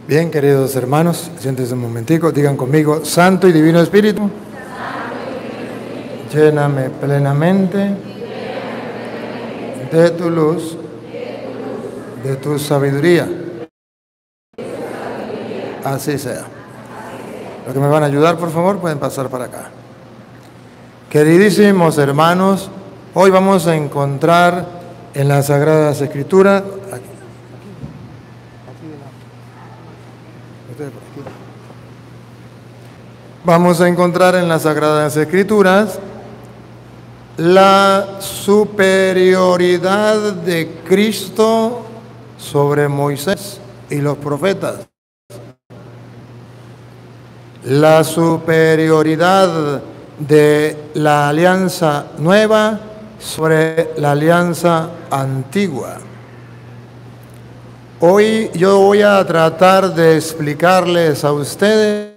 Bien, queridos hermanos, siéntense un momentico, digan conmigo, Santo y Divino Espíritu, lléname plenamente de tu luz, de tu sabiduría. Así sea. Los que me van a ayudar, por favor, pueden pasar para acá. Queridísimos hermanos, hoy vamos a encontrar en las Sagradas Escrituras, vamos a encontrar en las Sagradas Escrituras la superioridad de Cristo sobre Moisés y los profetas. La superioridad de la alianza nueva sobre la alianza antigua. Hoy yo voy a tratar de explicarles a ustedes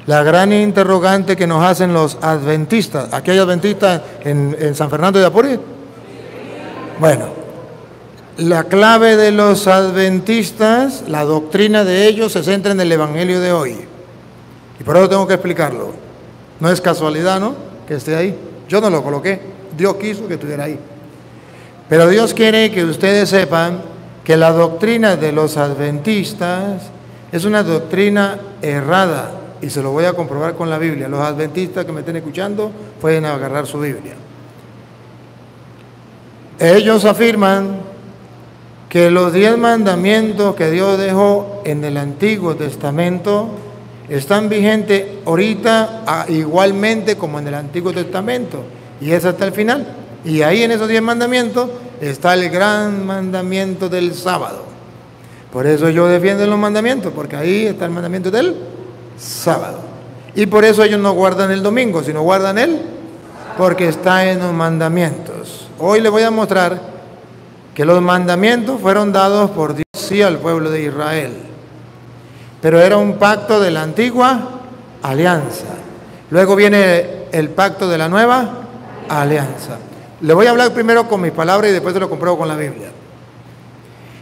la gran interrogante que nos hacen los adventistas. ¿Aquí hay adventistas en San Fernando de Apure? Bueno, la clave de los adventistas, la doctrina de ellos se centra en el Evangelio de hoy. Y por eso tengo que explicarlo. No es casualidad, ¿no?, que esté ahí. Yo no lo coloqué, Dios quiso que estuviera ahí. Pero Dios quiere que ustedes sepan que la doctrina de los adventistas es una doctrina errada. Y se lo voy a comprobar con la Biblia. Los adventistas que me estén escuchando pueden agarrar su Biblia. Ellos afirman que los 10 mandamientos que Dios dejó en el Antiguo Testamento están vigentes ahorita igualmente como en el Antiguo Testamento. Y es hasta el final. Y ahí en esos 10 mandamientos está el gran mandamiento del sábado. Por eso yo defiendo los mandamientos, porque ahí está el mandamiento del sábado. Y por eso ellos no guardan el domingo, sino guardan porque está en los mandamientos. Hoy les voy a mostrar que los mandamientos fueron dados por Dios sí al pueblo de Israel, pero era un pacto de la antigua alianza. Luego viene el pacto de la nueva alianza. Le voy a hablar primero con mis palabras y después se lo compruebo con la Biblia.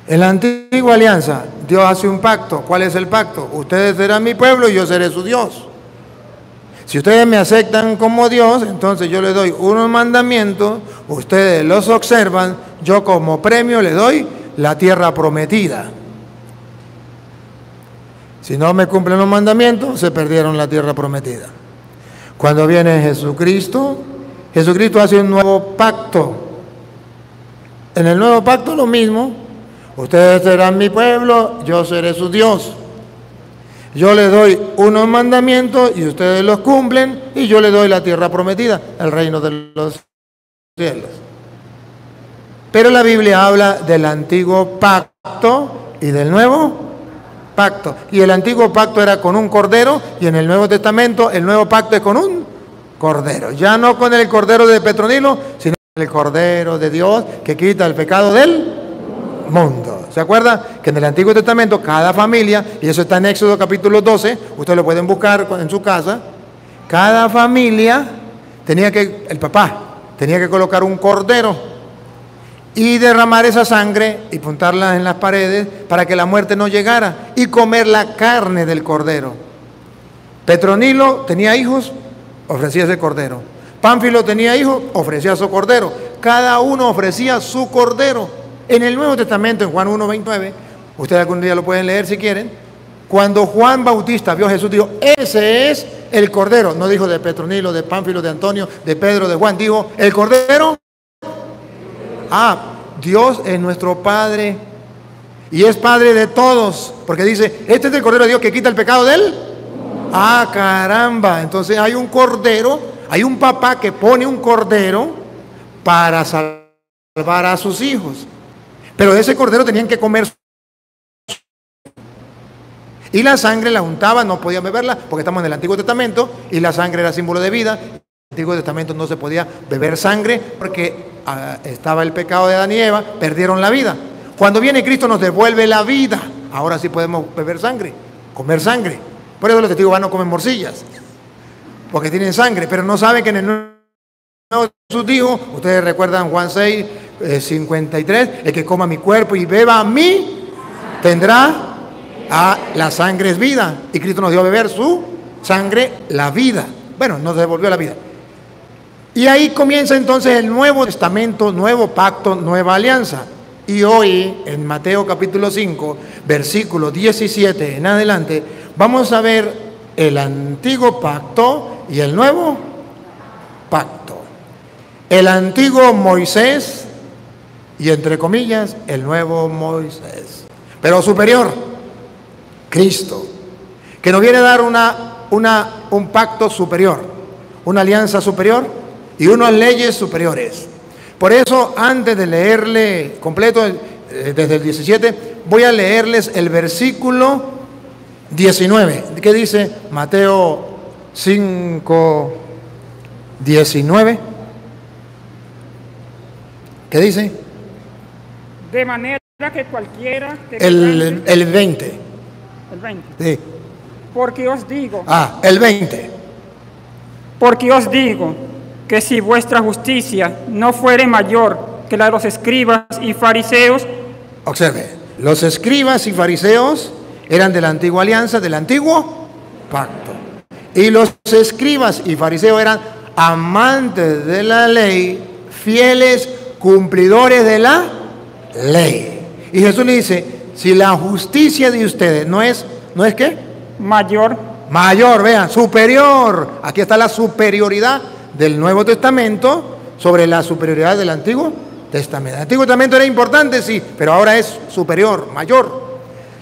En la antigua alianza, Dios hace un pacto. ¿Cuál es el pacto? Ustedes serán mi pueblo y yo seré su Dios. Si ustedes me aceptan como Dios, entonces yo les doy unos mandamientos, ustedes los observan, yo como premio les doy la tierra prometida. Si no me cumplen los mandamientos, se perdieron la tierra prometida. Cuando viene Jesucristo, Jesucristo hace un nuevo pacto. En el nuevo pacto lo mismo. Ustedes serán mi pueblo, yo seré su Dios. Yo les doy unos mandamientos y ustedes los cumplen y yo les doy la tierra prometida, el reino de los cielos. Pero la Biblia habla del antiguo pacto y del nuevo pacto. Y el antiguo pacto era con un cordero y en el Nuevo Testamento el nuevo pacto es con un cordero. Ya no con el cordero de Petronilo, sino con el cordero de Dios que quita el pecado del mundo. ¿Se acuerda? Que en el Antiguo Testamento cada familia, y eso está en Éxodo capítulo 12, ustedes lo pueden buscar en su casa, cada familia el papá tenía que colocar un cordero y derramar esa sangre y puntarla en las paredes para que la muerte no llegara y comer la carne del cordero. Petronilo tenía hijos, ofrecía ese cordero. Pánfilo tenía hijos, ofrecía su cordero. Cada uno ofrecía su cordero. En el Nuevo Testamento, en Juan 1:29, ustedes algún día lo pueden leer si quieren, cuando Juan Bautista vio a Jesús, dijo, ese es el Cordero. No dijo de Petronilo, de Pánfilo, de Antonio, de Pedro, de Juan, dijo, ¿el Cordero? Dios es nuestro Padre y es Padre de todos, porque dice, este es el Cordero de Dios que quita el pecado de él. Caramba, entonces hay un Cordero, hay un papá que pone un Cordero para salvar a sus hijos. Pero de ese cordero tenían que comer. Y la sangre la untaban, no podían beberla, porque estamos en el Antiguo Testamento, y la sangre era símbolo de vida. En el Antiguo Testamento no se podía beber sangre, porque estaba el pecado de Adán y Eva, perdieron la vida. Cuando viene Cristo nos devuelve la vida. Ahora sí podemos beber sangre, comer sangre. Por eso los testigos no comen morcillas, porque tienen sangre, pero no saben que en el Nuevo Jesús dijo, ustedes recuerdan Juan 6:53, el que coma mi cuerpo y beba a mí, tendrá Ah, la sangre es vida. Y Cristo nos dio a beber su sangre, la vida. Bueno, nos devolvió la vida. Y ahí comienza entonces el Nuevo Testamento, nuevo pacto, nueva alianza. Y hoy, en Mateo capítulo 5, versículo 17 en adelante, vamos a ver el antiguo pacto y el nuevo pacto. El antiguo Moisés y, entre comillas, el nuevo Moisés. Pero superior, Cristo, que nos viene a dar un pacto superior, una alianza superior y unas leyes superiores. Por eso, antes de leerle completo desde el 17, voy a leerles el versículo 19, que dice Mateo 5, 19. ¿Qué dice? De manera que cualquiera que el 20. El 20. Sí. Porque os digo. El 20. Porque os digo que si vuestra justicia no fuere mayor que la de los escribas y fariseos. Observe, los escribas y fariseos eran de la antigua alianza, del antiguo pacto. Y los escribas y fariseos eran amantes de la ley, fieles cumplidores de la ley. Y Jesús le dice, si la justicia de ustedes ¿no es qué? Mayor, vean, superior. Aquí está la superioridad del Nuevo Testamento sobre la superioridad del Antiguo Testamento. El Antiguo Testamento era importante, sí, pero ahora es superior, mayor.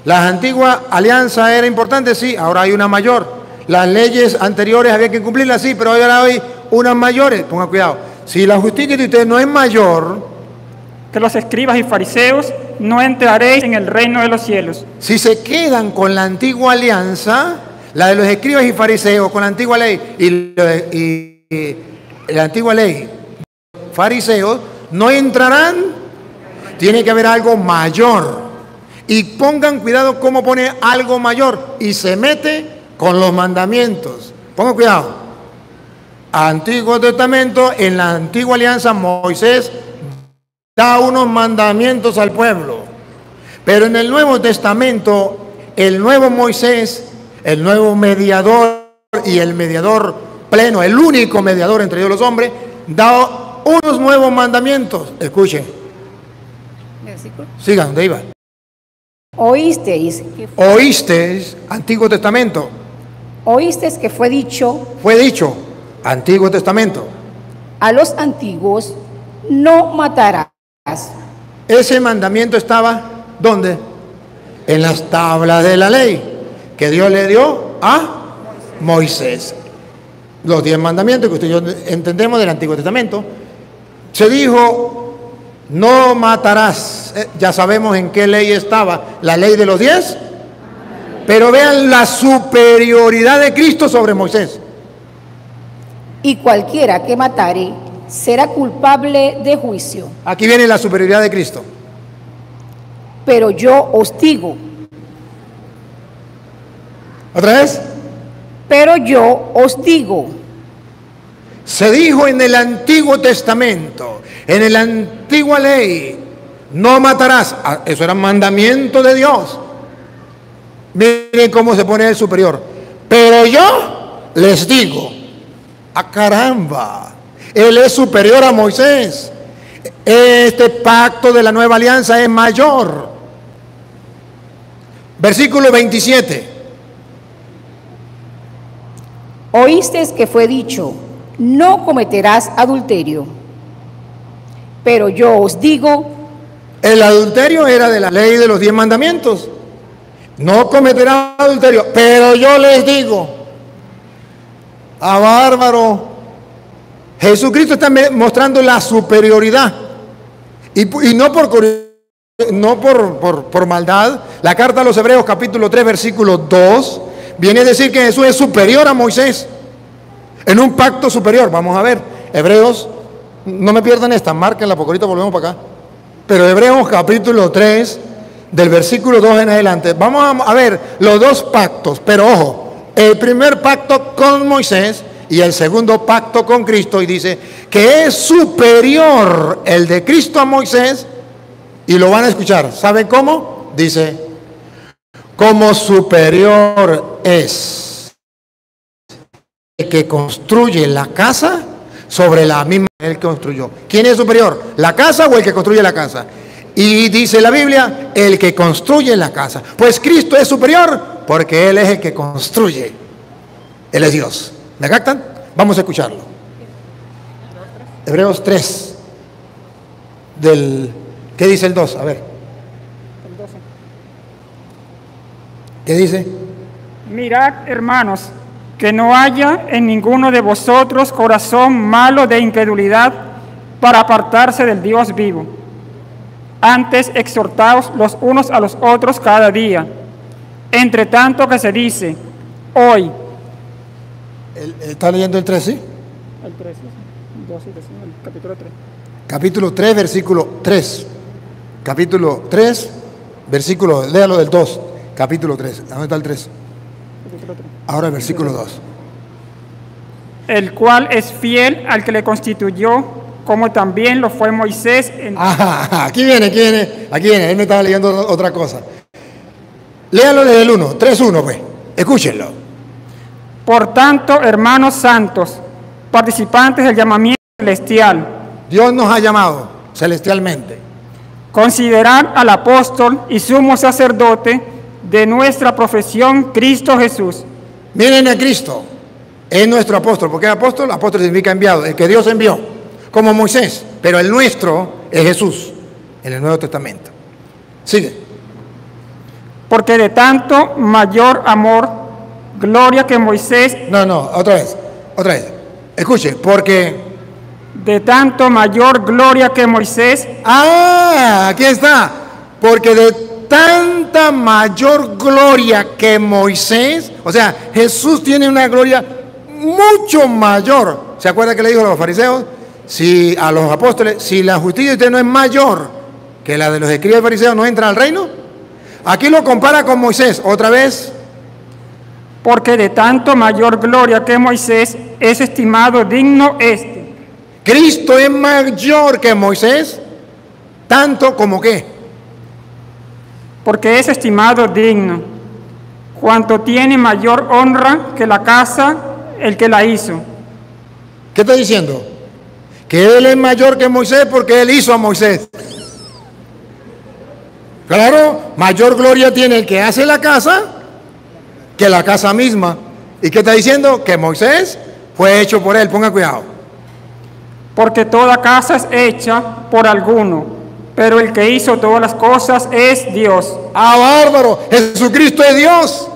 La antigua alianza era importante, sí, ahora hay una mayor. Las leyes anteriores había que cumplirlas, sí, pero ahora hay unas mayores. Pongan cuidado. Si la justicia de ustedes no es mayor que los escribas y fariseos, no entraréis en el reino de los cielos. Si se quedan con la antigua alianza, la de los escribas y fariseos, con la antigua ley y la antigua ley, fariseos, no entrarán. Tiene que haber algo mayor. Y pongan cuidado cómo pone algo mayor. Y se mete con los mandamientos. Pongan cuidado. Antiguo Testamento, en la antigua alianza, Moisés da unos mandamientos al pueblo. Pero en el Nuevo Testamento, el nuevo Moisés, el nuevo mediador y el mediador pleno, el único mediador entre Dios y los hombres, da unos nuevos mandamientos. Escuchen. Versículo. Sigan, ¿dónde iba? Oísteis, Antiguo Testamento. Oísteis que fue dicho Antiguo Testamento. a los antiguos, no matarás. Ese mandamiento estaba, ¿dónde? En las tablas de la ley que Dios le dio a Moisés. Los 10 mandamientos que usted y yo entendemos del Antiguo Testamento. Se dijo, no matarás. Ya sabemos en qué ley estaba, la ley de los 10. Pero vean la superioridad de Cristo sobre Moisés. Y cualquiera que matare será culpable de juicio. Aquí viene la superioridad de Cristo. Pero yo os digo. ¿Otra vez? Pero yo os digo. Se dijo en el Antiguo Testamento, en la antigua ley, no matarás. Eso era mandamiento de Dios. Miren cómo se pone el superior. Pero yo les digo, caramba, Él es superior a Moisés. Este pacto de la nueva alianza es mayor. Versículo 27. Oísteis que fue dicho, no cometerás adulterio. Pero yo os digo. El adulterio era de la ley de los 10 mandamientos. No cometerás adulterio. Pero yo les digo. Bárbaro. Jesucristo está mostrando la superioridad. Y no por maldad. La carta a los Hebreos capítulo 3 versículo 2 viene a decir que Jesús es superior a Moisés. En un pacto superior. Vamos a ver. Hebreos, no me pierdan esta, márquenla porque ahorita volvemos para acá. Pero Hebreos capítulo 3, del versículo 2 en adelante. Vamos a ver los dos pactos. Pero ojo, el primer pacto con Moisés y el segundo pacto con Cristo. Y dice que es superior el de Cristo a Moisés. Y lo van a escuchar. ¿Saben cómo? Dice, como superior es el que construye la casa sobre la misma que él construyó. ¿Quién es superior? ¿La casa o el que construye la casa? Y dice la Biblia, el que construye la casa. Pues Cristo es superior porque Él es el que construye. Él es Dios. ¿Me captan? Vamos a escucharlo. Hebreos 3. ¿Qué dice el 2? A ver. ¿Qué dice? Mirad, hermanos, que no haya en ninguno de vosotros corazón malo de incredulidad para apartarse del Dios vivo. Antes exhortaos los unos a los otros cada día, entre tanto que se dice, hoy. ¿Está leyendo el 3, sí? El 3, sí. 12, el capítulo 3. Capítulo 3, versículo 3. Capítulo 3, versículo, léalo del 2. Capítulo 3. ¿Dónde está el 3? Capítulo 3. Ahora el versículo 2. El cual es fiel al que le constituyó, como también lo fue Moisés. Aquí viene. Él me estaba leyendo otra cosa. Léalo desde el 1, 3:1, pues. Escúchenlo. Por tanto, hermanos santos, participantes del llamamiento celestial, Dios nos ha llamado celestialmente. considerad al apóstol y sumo sacerdote de nuestra profesión, Cristo Jesús. Miren a Cristo. Es nuestro apóstol. ¿Por qué apóstol? Apóstol significa enviado, el que Dios envió, como Moisés, pero el nuestro es Jesús, en el Nuevo Testamento. Sigue. Porque de tanto mayor amor, gloria que Moisés, No, otra vez. Escuche, porque... de tanto mayor gloria que Moisés, aquí está. Porque de tanta mayor gloria que Moisés, o sea, Jesús tiene una gloria mucho mayor. ¿Se acuerda que le dijo a los fariseos? Si a los apóstoles, si la justicia de usted no es mayor que la de los escribas y fariseos, ¿no entra al reino? Aquí lo compara con Moisés, otra vez. porque de tanto mayor gloria que Moisés es estimado digno este. Cristo es mayor que Moisés, tanto como qué. Porque es estimado digno, cuanto tiene mayor honra que la casa el que la hizo. ¿Qué está diciendo? Que Él es mayor que Moisés porque Él hizo a Moisés. Claro, mayor gloria tiene el que hace la casa que la casa misma. ¿Y qué está diciendo? Que Moisés fue hecho por Él. Ponga cuidado. Porque toda casa es hecha por alguno, pero el que hizo todas las cosas es Dios. Bárbaro, Jesucristo es Dios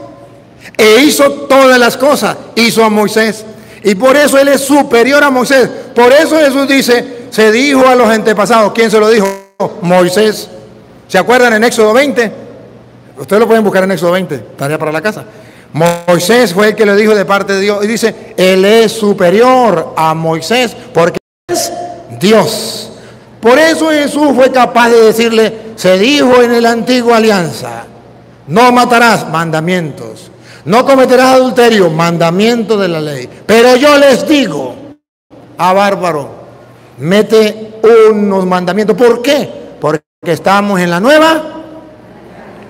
e hizo todas las cosas, hizo a Moisés, y por eso Él es superior a Moisés. Por eso Jesús dice, se dijo a los antepasados. ¿Quién se lo dijo? Moisés. ¿Se acuerdan en Éxodo 20? Ustedes lo pueden buscar en Éxodo 20, tarea para la casa. Moisés fue el que le dijo de parte de Dios, y dice, Él es superior a Moisés porque es Dios. Por eso Jesús fue capaz de decirle, se dijo en la antigua alianza, no matarás, mandamientos, no cometerás adulterio, mandamiento de la ley. Pero yo les digo, bárbaro, mete unos mandamientos. ¿Por qué? Porque estamos en la nueva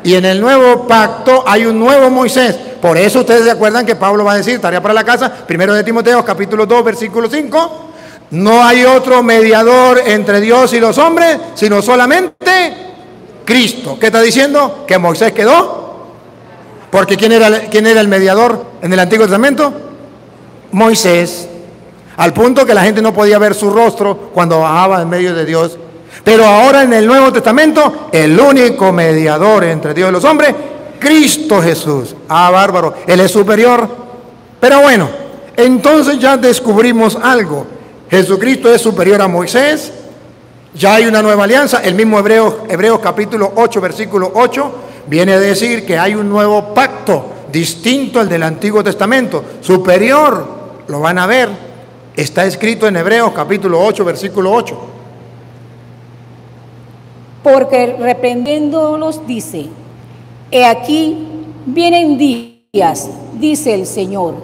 y en el nuevo pacto hay un nuevo Moisés. Por eso ustedes se acuerdan que Pablo va a decir, tarea para la casa, 1 de Timoteo, capítulo 2, versículo 5, no hay otro mediador entre Dios y los hombres, sino solamente Cristo. ¿Qué está diciendo? Que Moisés quedó. Porque ¿quién era el mediador en el Antiguo Testamento? Moisés. Al punto que la gente no podía ver su rostro cuando bajaba en medio de Dios. Pero ahora en el Nuevo Testamento, el único mediador entre Dios y los hombres, Cristo Jesús. Bárbaro, Él es superior. Pero bueno, entonces ya descubrimos algo. Jesucristo es superior a Moisés. Ya hay una nueva alianza. El mismo Hebreos capítulo 8, versículo 8, viene a decir que hay un nuevo pacto distinto al del Antiguo Testamento, superior. Lo van a ver. Está escrito en Hebreos capítulo 8, versículo 8. Porque reprendiéndolos dice, he aquí vienen días, dice el Señor,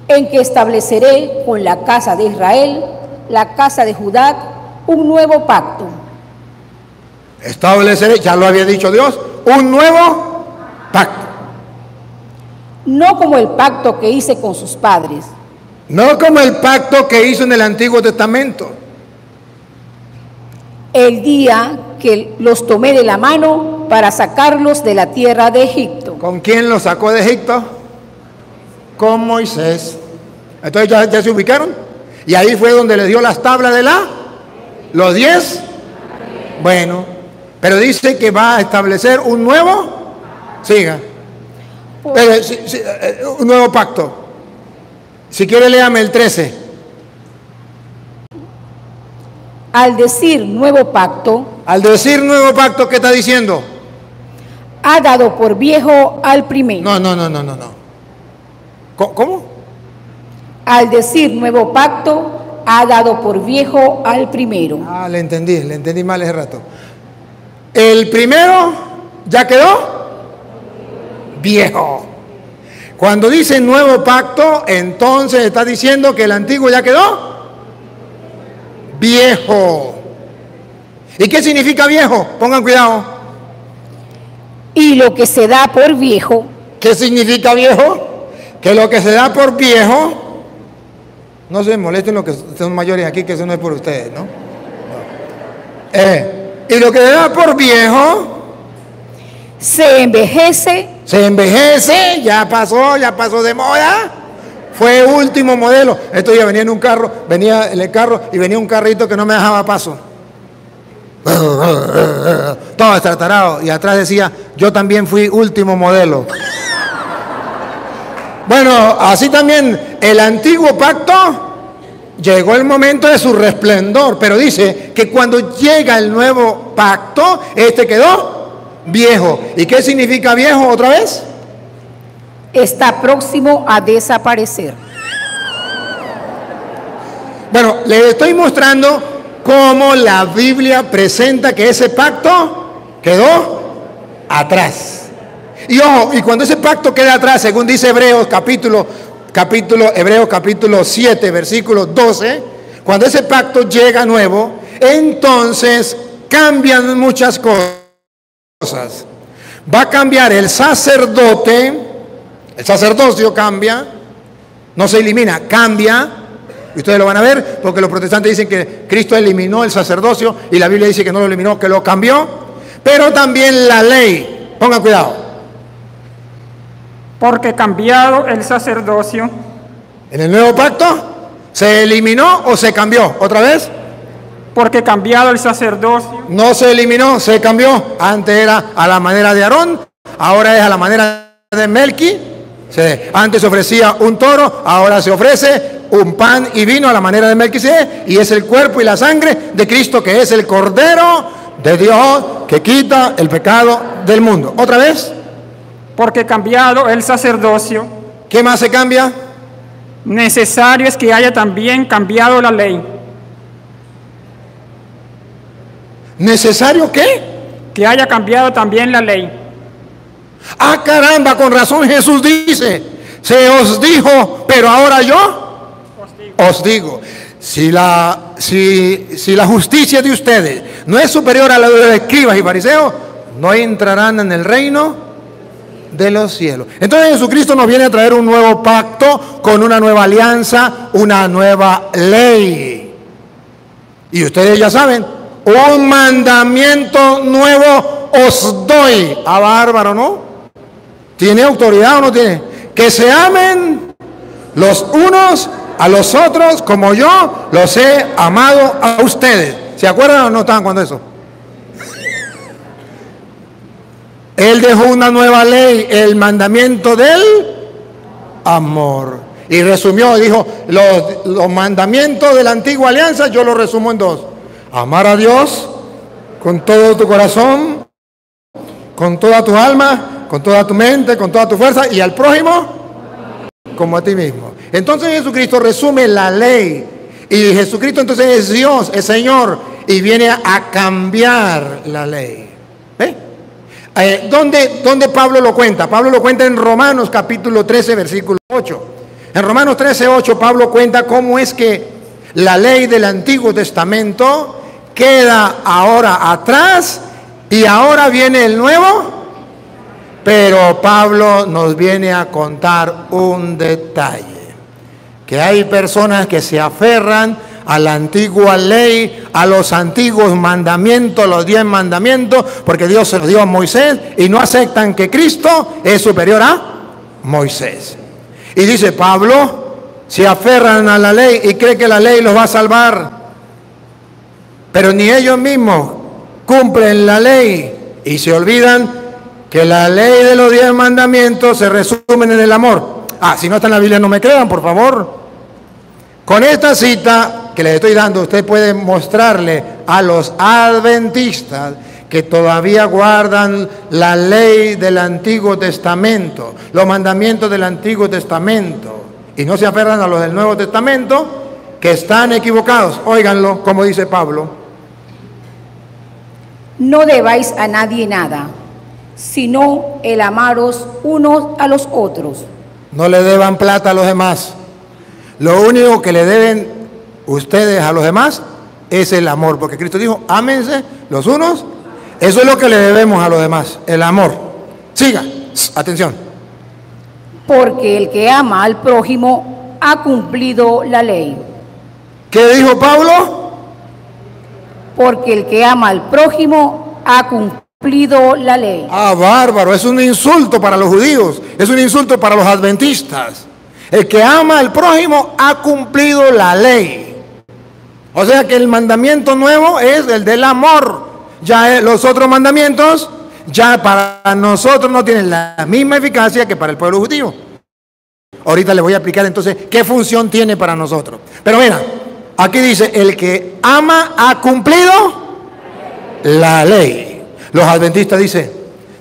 en que estableceré con la casa de Israel, la casa de Judá, un nuevo pacto. Estableceré, ya lo había dicho Dios, un nuevo pacto. no como el pacto que hice con sus padres, no como el pacto que hizo en el Antiguo Testamento, el día que los tomé de la mano para sacarlos de la tierra de Egipto. ¿Con quién los sacó de Egipto? Con Moisés. Entonces ya se ubicaron. Y ahí fue donde le dio las tablas de los 10. Bueno, pero dice que va a establecer un nuevo, siga, un nuevo pacto. Si quiere, léame el 13. Al decir nuevo pacto, ¿qué está diciendo? Ha dado por viejo al primero. No. ¿Cómo? Al decir nuevo pacto, ha dado por viejo al primero. Ah, le entendí mal ese rato. El primero ya quedó viejo. Cuando dice nuevo pacto, entonces está diciendo que el antiguo ya quedó viejo. ¿Y qué significa viejo? Pongan cuidado. Y lo que se da por viejo. ¿Qué significa viejo? Que lo que se da por viejo, no se molesten los que son mayores aquí, que eso no es por ustedes, ¿no? Y lo que se da por viejo se envejece, ya pasó de moda, fue último modelo. Esto ya venía en el carro y venía un carrito que no me dejaba paso. Todo estratarado, y atrás decía, yo también fui último modelo. Bueno, así también el antiguo pacto llegó el momento de su resplendor, pero dice que cuando llega el nuevo pacto, este quedó viejo. ¿Y qué significa viejo otra vez? Está próximo a desaparecer. Bueno, le estoy mostrando cómo la Biblia presenta que ese pacto quedó atrás. Y ojo, y cuando ese pacto queda atrás, según dice Hebreos capítulo 7, versículo 12, cuando ese pacto llega nuevo, entonces cambian muchas cosas. Va a cambiar el sacerdocio cambia, no se elimina, cambia. Y ustedes lo van a ver, porque los protestantes dicen que Cristo eliminó el sacerdocio y la Biblia dice que no lo eliminó, que lo cambió. Pero también la ley, pongan cuidado. Porque cambiado el sacerdocio. En el nuevo pacto, ¿se eliminó o se cambió? ¿Otra vez? Porque cambiado el sacerdocio. No se eliminó, se cambió. Antes era a la manera de Aarón, ahora es a la manera de Melqui. Antes se ofrecía un toro, ahora se ofrece un pan y vino a la manera de Melquisedec, y es el cuerpo y la sangre de Cristo, que es el Cordero de Dios que quita el pecado del mundo. ¿Otra vez? Porque cambiado el sacerdocio. ¿Qué más se cambia? Necesario es que haya también cambiado la ley. ¿Necesario qué? Que haya cambiado también la ley. Ah, caramba, con razón Jesús dice, se os dijo, pero ahora yo os digo. Si la justicia de ustedes no es superior a la de los escribas y fariseos, no entrarán en el reino de los cielos. Entonces Jesucristo nos viene a traer un nuevo pacto con una nueva alianza, una nueva ley. Y ustedes ya saben, un mandamiento nuevo os doy. Ah, bárbaro, ¿no? ¿Tiene autoridad o no tiene? Que se amen los unos a los otros como yo los he amado a ustedes. ¿Se acuerdan o no estaban cuando eso? Él dejó una nueva ley, el mandamiento del amor. Y resumió, dijo, los mandamientos de la antigua alianza yo los resumo en dos. Amar a Dios con todo tu corazón, con toda tu alma, con toda tu mente, con toda tu fuerza, y al prójimo como a ti mismo. Entonces Jesucristo resume la ley, y Jesucristo entonces es Dios, es Señor, y viene a cambiar la ley. ¿Dónde Pablo lo cuenta? Pablo lo cuenta en Romanos capítulo 13, versículo 8. En Romanos 13, 8 Pablo cuenta cómo es que la ley del Antiguo Testamento queda ahora atrás y ahora viene el nuevo Pero Pablo nos viene a contar un detalle, que hay personas que se aferran a la antigua ley, a los antiguos mandamientos, los 10 mandamientos, porque Dios se los dio a Moisés y no aceptan que Cristo es superior a Moisés. Y dice Pablo, se aferran a la ley y creen que la ley los va a salvar, pero ni ellos mismos cumplen la ley y se olvidan que la ley de los 10 mandamientos se resumen en el amor. Si no está en la Biblia, no me crean, por favor. Con esta cita que les estoy dando, usted puede mostrarle a los adventistas que todavía guardan la ley del Antiguo Testamento, los mandamientos del Antiguo Testamento, y no se aferran a los del Nuevo Testamento, que están equivocados. Óiganlo, como dice Pablo. No debáis a nadie nada, sino el amaros unos a los otros. No le deban plata a los demás. Lo único que le deben ustedes a los demás es el amor, porque Cristo dijo, ámense los unos. Eso es lo que le debemos a los demás, el amor. Siga, atención. Porque el que ama al prójimo ha cumplido la ley. ¿Qué dijo Pablo? Porque el que ama al prójimo ha cumplido la ley. Bárbaro, es un insulto para los judíos, es un insulto para los adventistas. El que ama al prójimo ha cumplido la ley. O sea que el mandamiento nuevo es el del amor. Ya los otros mandamientos, ya para nosotros no tienen la misma eficacia que para el pueblo judío. Ahorita les voy a explicar entonces qué función tiene para nosotros. Pero mira, aquí dice, el que ama ha cumplido la ley. Los adventistas dicen,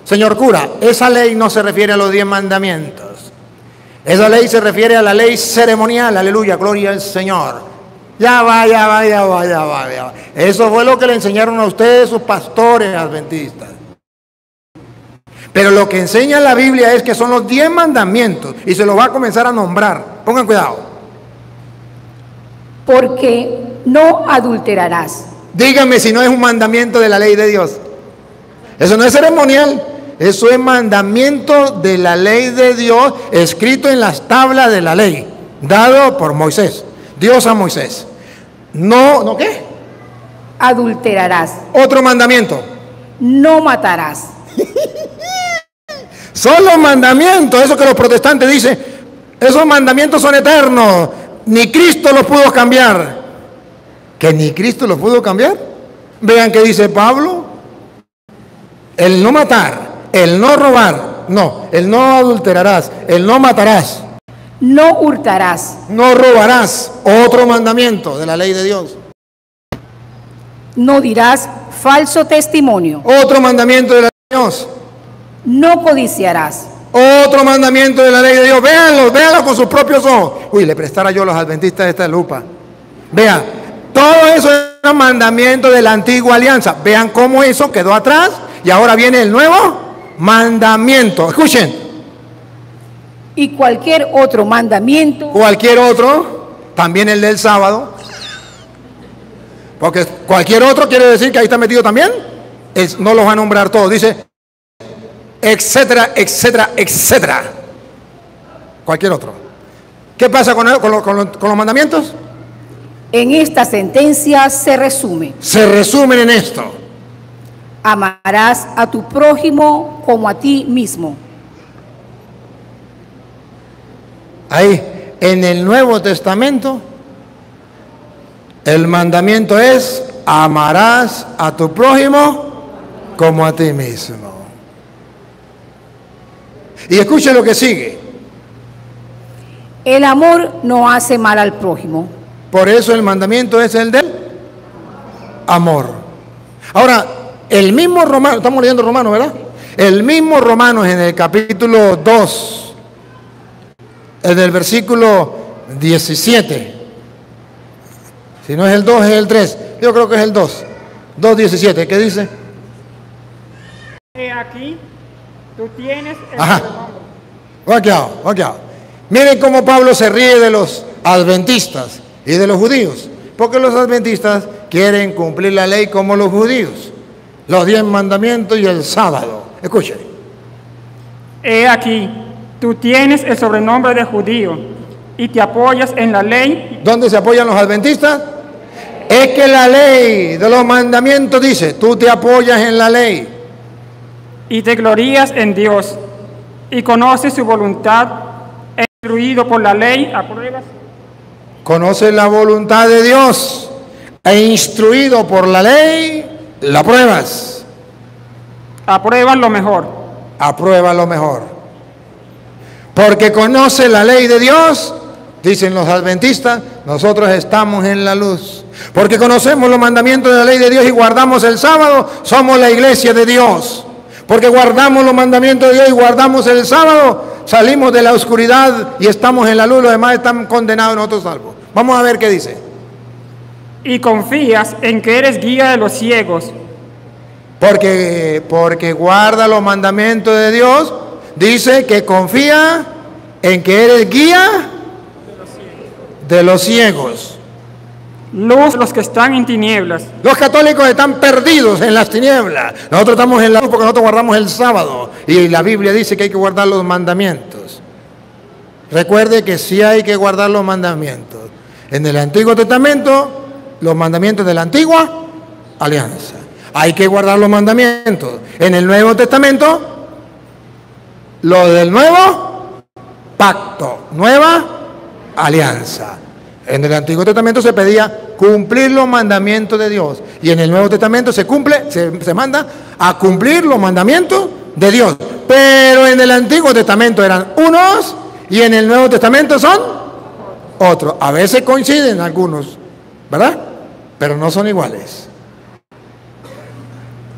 señor cura, esa ley no se refiere a los 10 mandamientos. Esa ley se refiere a la ley ceremonial, aleluya, gloria al Señor. Ya va. Eso fue lo que le enseñaron a ustedes sus pastores adventistas. Pero lo que enseña la Biblia es que son los 10 mandamientos y se los va a comenzar a nombrar. Pongan cuidado. Porque no adulterarás. Díganme si no es un mandamiento de la ley de Dios. Eso no es ceremonial. Eso es mandamiento de la ley de Dios, escrito en las tablas de la ley, dado por Moisés, Dios a Moisés. ¿No qué? Adulterarás. Otro mandamiento. No matarás. Son los mandamientos, eso que los protestantes dicen, esos mandamientos son eternos, ni Cristo los pudo cambiar. ¿Que ni Cristo los pudo cambiar? Vean qué dice Pablo. El no matar, el no robar, no, el no adulterarás, el no matarás. No hurtarás. No robarás, otro mandamiento de la ley de Dios. No dirás falso testimonio. Otro mandamiento de la ley de Dios. No codiciarás. Otro mandamiento de la ley de Dios. Véanlo con sus propios ojos. Uy, le prestara yo a los adventistas esta lupa. Vean, todo eso es un mandamiento de la antigua alianza. Vean cómo eso quedó atrás y ahora viene el nuevo mandamiento. Escuchen. Y cualquier otro mandamiento. Cualquier otro, también el del sábado. Porque cualquier otro quiere decir que ahí está metido también. No los va a nombrar todos. Dice, etcétera, etcétera, etcétera. Cualquier otro. ¿Qué pasa con los mandamientos? En esta sentencia se resume. Se resumen en esto. Amarás a tu prójimo como a ti mismo. Ahí, en el Nuevo Testamento, el mandamiento es, amarás a tu prójimo como a ti mismo. Y escuche lo que sigue. El amor no hace mal al prójimo. Por eso el mandamiento es el del amor. Ahora, el mismo Romano, estamos leyendo Romanos, ¿verdad? El mismo Romanos en el capítulo 2, en el versículo 17. Si no es el 2, es el 3. Yo creo que es el 2. 2:17. ¿Qué dice? He aquí, tú tienes el Ajá. pronombre. Vaqueado. Miren cómo Pablo se ríe de los adventistas y de los judíos. Porque los adventistas quieren cumplir la ley como los judíos. Los 10 mandamientos y el sábado. Escuchen. He aquí, tú tienes el sobrenombre de judío y te apoyas en la ley. ¿Dónde se apoyan los adventistas? Es que la ley de los mandamientos dice, tú te apoyas en la ley. Y te glorías en Dios, y conoces su voluntad, e instruido por la ley, apruebas. Conoces la voluntad de Dios, e instruido por la ley, la pruebas. Apruebas lo mejor. Aprueba lo mejor. Porque conoce la ley de Dios, dicen los adventistas, nosotros estamos en la luz. Porque conocemos los mandamientos de la ley de Dios y guardamos el sábado, somos la iglesia de Dios. Porque guardamos los mandamientos de Dios y guardamos el sábado, salimos de la oscuridad y estamos en la luz, los demás están condenados, nosotros salvos. Vamos a ver qué dice. Y confías en que eres guía de los ciegos. Porque guarda los mandamientos de Dios, dice que confía en que eres guía de los ciegos. Luz los que están en tinieblas. Los católicos están perdidos en las tinieblas. Nosotros estamos en la luz porque nosotros guardamos el sábado. Y la Biblia dice que hay que guardar los mandamientos. Recuerde que sí hay que guardar los mandamientos. En el Antiguo Testamento, los mandamientos de la Antigua Alianza. Hay que guardar los mandamientos. En el Nuevo Testamento, lo del Nuevo Pacto, Nueva Alianza. En el Antiguo Testamento se pedía cumplir los mandamientos de Dios. Y en el Nuevo Testamento se manda a cumplir los mandamientos de Dios. Pero en el Antiguo Testamento eran unos y en el Nuevo Testamento son otros. A veces coinciden algunos, ¿verdad? Pero no son iguales.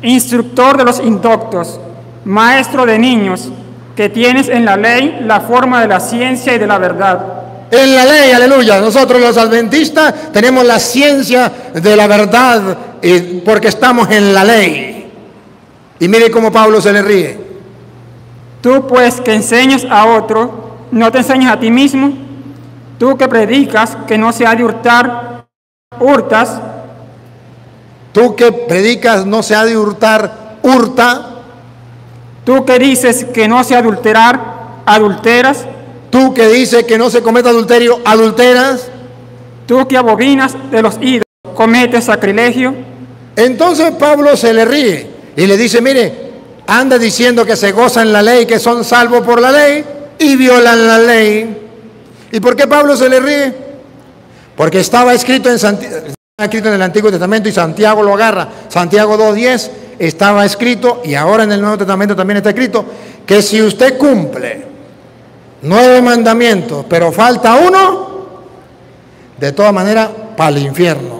Instructor de los indoctos, maestro de niños, que tienes en la ley la forma de la ciencia y de la verdad. En la ley, aleluya. Nosotros los adventistas tenemos la ciencia de la verdad porque estamos en la ley. Y mire cómo Pablo se le ríe. Tú pues que enseñas a otro, ¿no te enseñas a ti mismo? Tú que predicas que no se ha de hurtar, hurtas. Tú que predicas no se ha de hurtar, hurta. Tú que dices que no se ha de adulterar, adulteras. Tú que dices que no se cometa adulterio, adulteras. Tú que abominas de los ídolos, cometes sacrilegio. Entonces Pablo se le ríe y le dice, mire, anda diciendo que se gozan la ley, que son salvos por la ley y violan la ley. ¿Y por qué Pablo se le ríe? Porque estaba escrito en el Antiguo Testamento y Santiago lo agarra. Santiago 2:10 estaba escrito y ahora en el Nuevo Testamento también está escrito que si usted cumple 9 mandamientos, pero falta uno, de todas maneras, para el infierno.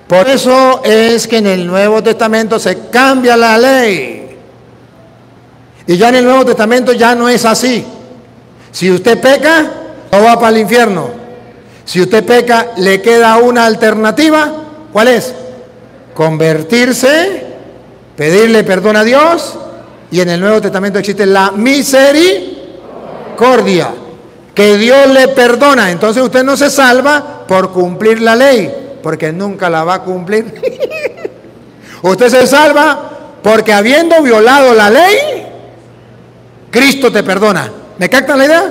Por eso es que en el Nuevo Testamento se cambia la ley. Y ya en el Nuevo Testamento ya no es así. Si usted peca, no va para el infierno. Si usted peca, le queda una alternativa. ¿Cuál es? Convertirse, pedirle perdón a Dios. Y en el Nuevo Testamento existe la misericordia, que Dios le perdona. Entonces usted no se salva por cumplir la ley, porque nunca la va a cumplir. Usted se salva porque habiendo violado la ley, Cristo te perdona. ¿Me captan la idea?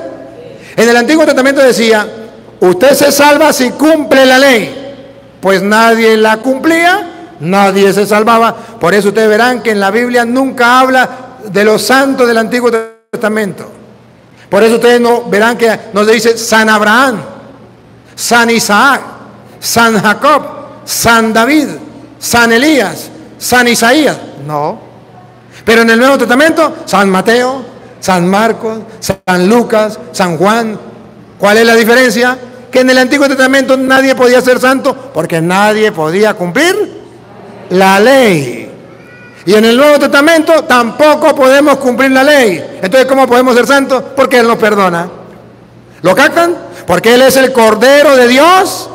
En el Antiguo Testamento decía, usted se salva si cumple la ley. Pues nadie la cumplía, nadie se salvaba. Por eso ustedes verán que en la Biblia nunca habla de los santos del Antiguo Testamento. Por eso ustedes verán que nos dice San Abraham, San Isaac, San Jacob, San David, San Elías, San Isaías. No. Pero en el Nuevo Testamento, San Mateo, San Marcos, San Lucas, San Juan. ¿Cuál es la diferencia? Que en el Antiguo Testamento nadie podía ser santo porque nadie podía cumplir la ley. Y en el Nuevo Testamento tampoco podemos cumplir la ley. Entonces, ¿cómo podemos ser santos? Porque Él nos perdona. ¿Lo captan? Porque Él es el Cordero de Dios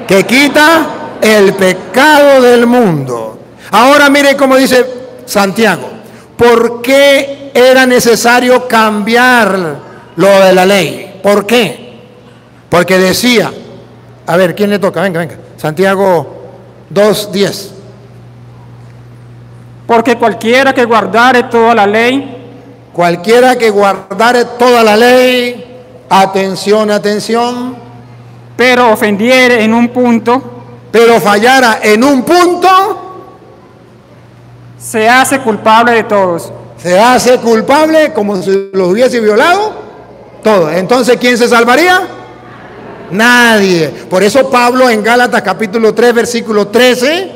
que quita el pecado del mundo. Ahora miren cómo dice Santiago. ¿Por qué era necesario cambiar lo de la ley? ¿Por qué? Porque decía, a ver, ¿quién le toca? Venga. Santiago 2:10. Porque cualquiera que guardare toda la ley, cualquiera que guardare toda la ley, atención, atención, pero ofendiere en un punto, pero fallara en un punto, se hace culpable de todos. se hace culpable como si los hubiese violado todo. Entonces, ¿quién se salvaría? Nadie. Por eso Pablo en Gálatas capítulo 3, versículo 13,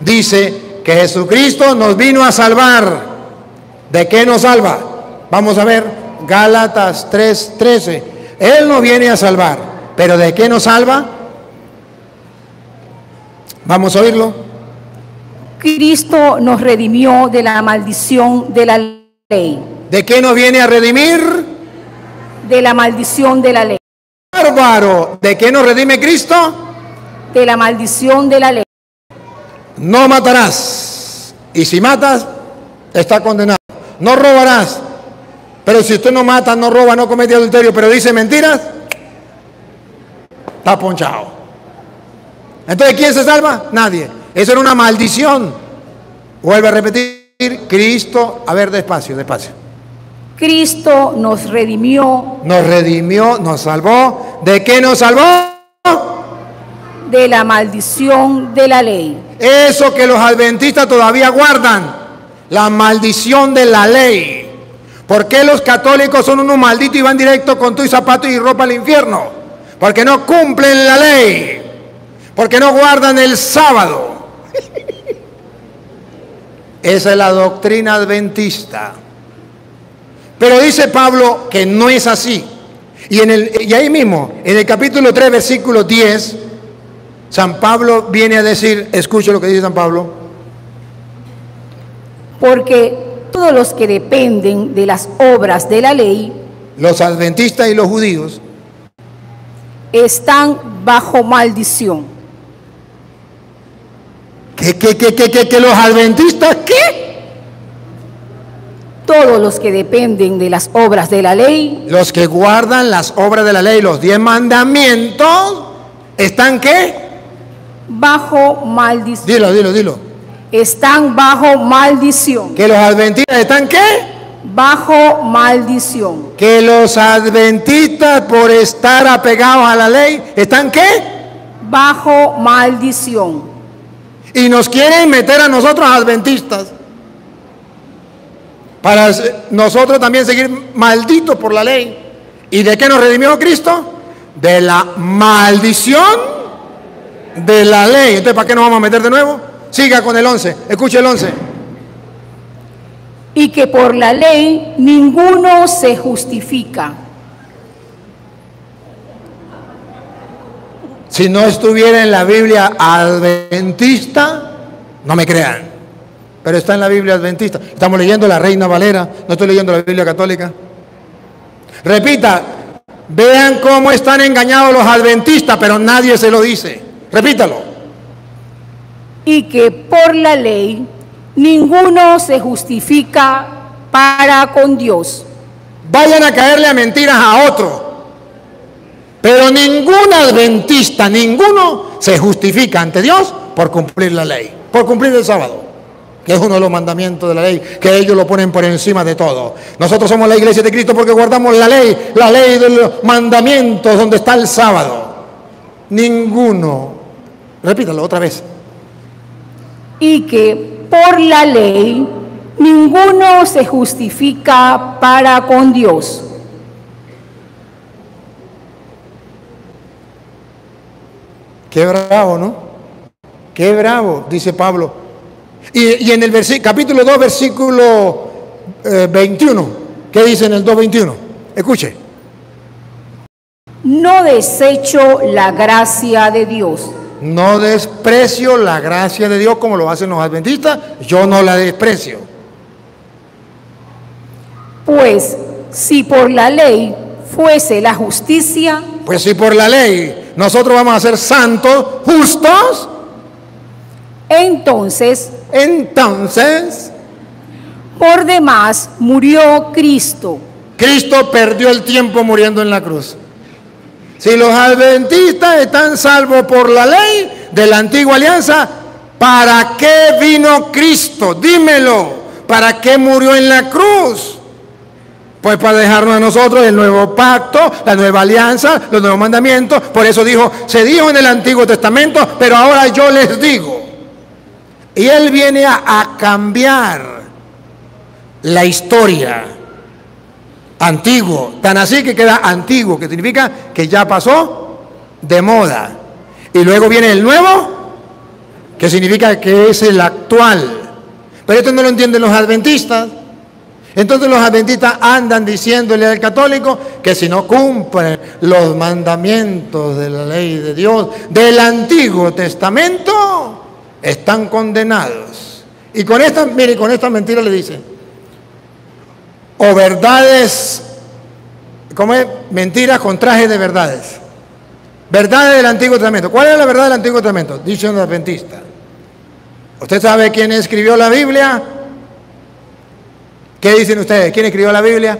dice que Jesucristo nos vino a salvar. ¿De qué nos salva? Vamos a ver, Gálatas 3, 13. Él nos viene a salvar, pero ¿de qué nos salva? Vamos a oírlo. Cristo nos redimió de la maldición de la ley. ¿De qué nos viene a redimir? De la maldición de la ley. Bárbaro. ¿De qué nos redime Cristo? De la maldición de la ley. No matarás. Y si matas, está condenado. No robarás. Pero si usted no mata, no roba, no comete adulterio, pero dice mentiras, está ponchado. Entonces, ¿quién se salva? Nadie. Eso era una maldición. Vuelve a repetir, Cristo, a ver, despacio, despacio. Cristo nos redimió. Nos redimió, nos salvó. ¿De qué nos salvó? De la maldición de la ley. Eso que los adventistas todavía guardan, la maldición de la ley. ¿Por qué los católicos son unos malditos y van directo con tu zapato y ropa al infierno? Porque no cumplen la ley. Porque no guardan el sábado. Esa es la doctrina adventista. Pero dice Pablo que no es así. Y ahí mismo, en el capítulo 3, versículo 10, San Pablo viene a decir, escuche lo que dice San Pablo. Porque todos los que dependen de las obras de la ley, los adventistas y los judíos, están bajo maldición. ¿Que los adventistas qué? Todos los que dependen de las obras de la ley, los que guardan las obras de la ley, los 10 mandamientos, ¿están qué? Bajo maldición. Dilo. Están bajo maldición. ¿Que los adventistas están qué? Bajo maldición. Que los adventistas, por estar apegados a la ley, ¿están qué? Bajo maldición. Y nos quieren meter a nosotros adventistas para nosotros también seguir malditos por la ley. ¿Y de qué nos redimió Cristo? De la maldición de la ley. Entonces, ¿para qué nos vamos a meter de nuevo? Siga con el 11, escuche el 11. Y que por la ley ninguno se justifica. Si no estuviera en la Biblia adventista, no me crean, pero está en la Biblia adventista. Estamos leyendo la Reina Valera, no estoy leyendo la Biblia católica. Repita, vean cómo están engañados los adventistas, pero nadie se lo dice. Repítalo. Y que por la ley ninguno se justifica para con Dios. Vayan a caerle a mentiras a otro. Pero ningún adventista, ninguno se justifica ante Dios por cumplir la ley, por cumplir el sábado, que es uno de los mandamientos de la ley, que ellos lo ponen por encima de todo. Nosotros somos la iglesia de Cristo porque guardamos la ley de los mandamientos donde está el sábado. Ninguno, repítalo otra vez. Y que por la ley ninguno se justifica para con Dios. Qué bravo, ¿no? Qué bravo, dice Pablo. Y en el capítulo 2, versículo 21, ¿qué dice en el 2:21? Escuche. No desecho la gracia de Dios. No desprecio la gracia de Dios como lo hacen los adventistas, yo no la desprecio. Pues si por la ley fuese la justicia, pues si por la ley nosotros vamos a ser santos, justos, entonces por demás murió Cristo. Cristo perdió el tiempo muriendo en la cruz. Si los adventistas están salvos por la ley de la antigua alianza, ¿para qué vino Cristo? Dímelo. ¿Para qué murió en la cruz? Pues para dejarnos a nosotros el nuevo pacto, la nueva alianza, los nuevos mandamientos. Por eso dijo, se dijo en el Antiguo Testamento, pero ahora yo les digo. Y Él viene a cambiar la historia. Antiguo, tan así que queda antiguo, que significa que ya pasó de moda. Y luego viene el nuevo, que significa que es el actual. Pero esto no lo entienden los adventistas. Entonces los adventistas andan diciéndole al católico que si no cumplen los mandamientos de la ley de Dios del Antiguo Testamento, están condenados. Y con esta, mire, con esta mentira le dice, o verdades, ¿cómo es? Mentiras con traje de verdades. Verdades del Antiguo Testamento. ¿Cuál es la verdad del Antiguo Testamento? Dice un adventista. ¿Usted sabe quién escribió la Biblia? ¿Qué dicen ustedes? ¿Quién escribió la Biblia?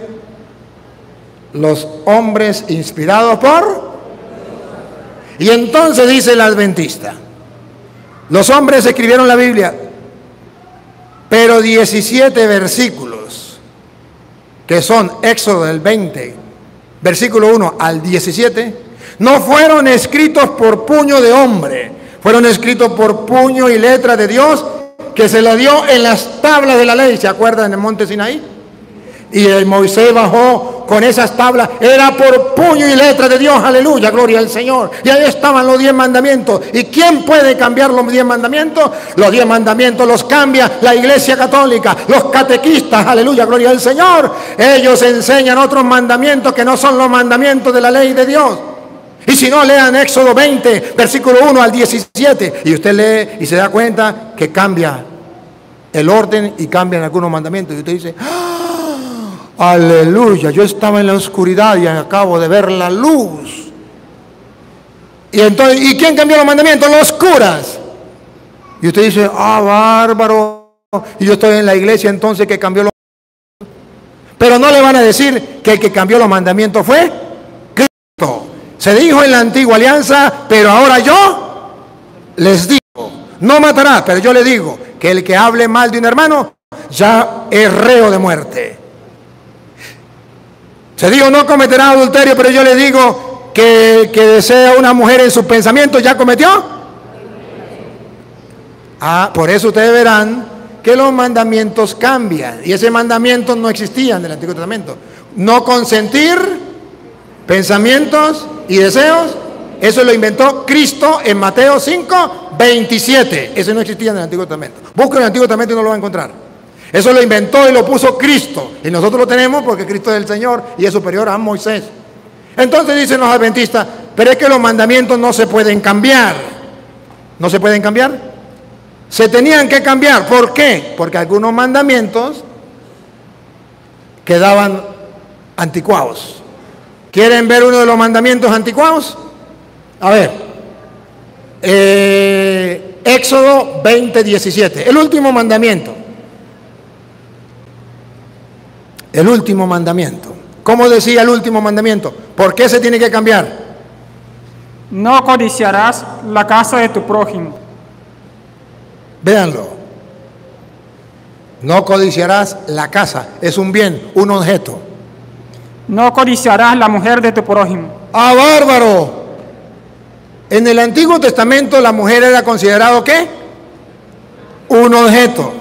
Los hombres inspirados por... Y entonces dice el adventista, los hombres escribieron la Biblia, pero 17 versículos, que son Éxodo del 20, versículo 1 al 17, no fueron escritos por puño de hombre, fueron escritos por puño y letra de Dios, que se lo dio en las tablas de la ley. ¿Se acuerdan en el monte Sinaí? Y el Moisés bajó con esas tablas, era por puño y letra de Dios, aleluya, gloria al Señor. Y ahí estaban los 10 mandamientos. ¿Y quién puede cambiar los 10 mandamientos? Los 10 mandamientos los cambia la Iglesia Católica, los catequistas, aleluya, gloria al Señor. Ellos enseñan otros mandamientos que no son los mandamientos de la ley de Dios. Y si no, lean Éxodo 20, versículo 1 al 17, y usted lee y se da cuenta que cambia el orden y cambian algunos mandamientos. Y usted dice, ¡ah! ¡Aleluya! Yo estaba en la oscuridad y acabo de ver la luz. Y entonces, ¿y quién cambió los mandamientos? Los curas. Y usted dice, ¡ah, bárbaro! Y yo estoy en la iglesia entonces que cambió los mandamientos. Pero no le van a decir que el que cambió los mandamientos fue Cristo. Se dijo en la antigua alianza, pero ahora yo les digo, no matarás, pero yo le digo que el que hable mal de un hermano ya es reo de muerte. Se dijo, no cometerás adulterio, pero yo le digo que el que desea una mujer en sus pensamientos ya cometió. Por eso ustedes verán que los mandamientos cambian, y ese mandamiento no existía en el Antiguo Testamento. No consentir pensamientos y deseos, eso lo inventó Cristo en Mateo 5, 27. Eso no existía en el Antiguo Testamento. Busca en el Antiguo Testamento y no lo va a encontrar. Eso lo inventó y lo puso Cristo. Y nosotros lo tenemos porque Cristo es el Señor y es superior a Moisés. Entonces dicen los adventistas, pero es que los mandamientos no se pueden cambiar. ¿No se pueden cambiar? Se tenían que cambiar. ¿Por qué? Porque algunos mandamientos quedaban anticuados. ¿Quieren ver uno de los mandamientos anticuados? A ver, Éxodo 20, 17, el último mandamiento. El último mandamiento. ¿Cómo decía el último mandamiento? ¿Por qué se tiene que cambiar? No codiciarás la casa de tu prójimo. Véanlo. No codiciarás la casa, es un bien, un objeto. No codiciarás la mujer de tu prójimo. ¡Ah, bárbaro! En el Antiguo Testamento la mujer era considerado ¿qué? Un objeto.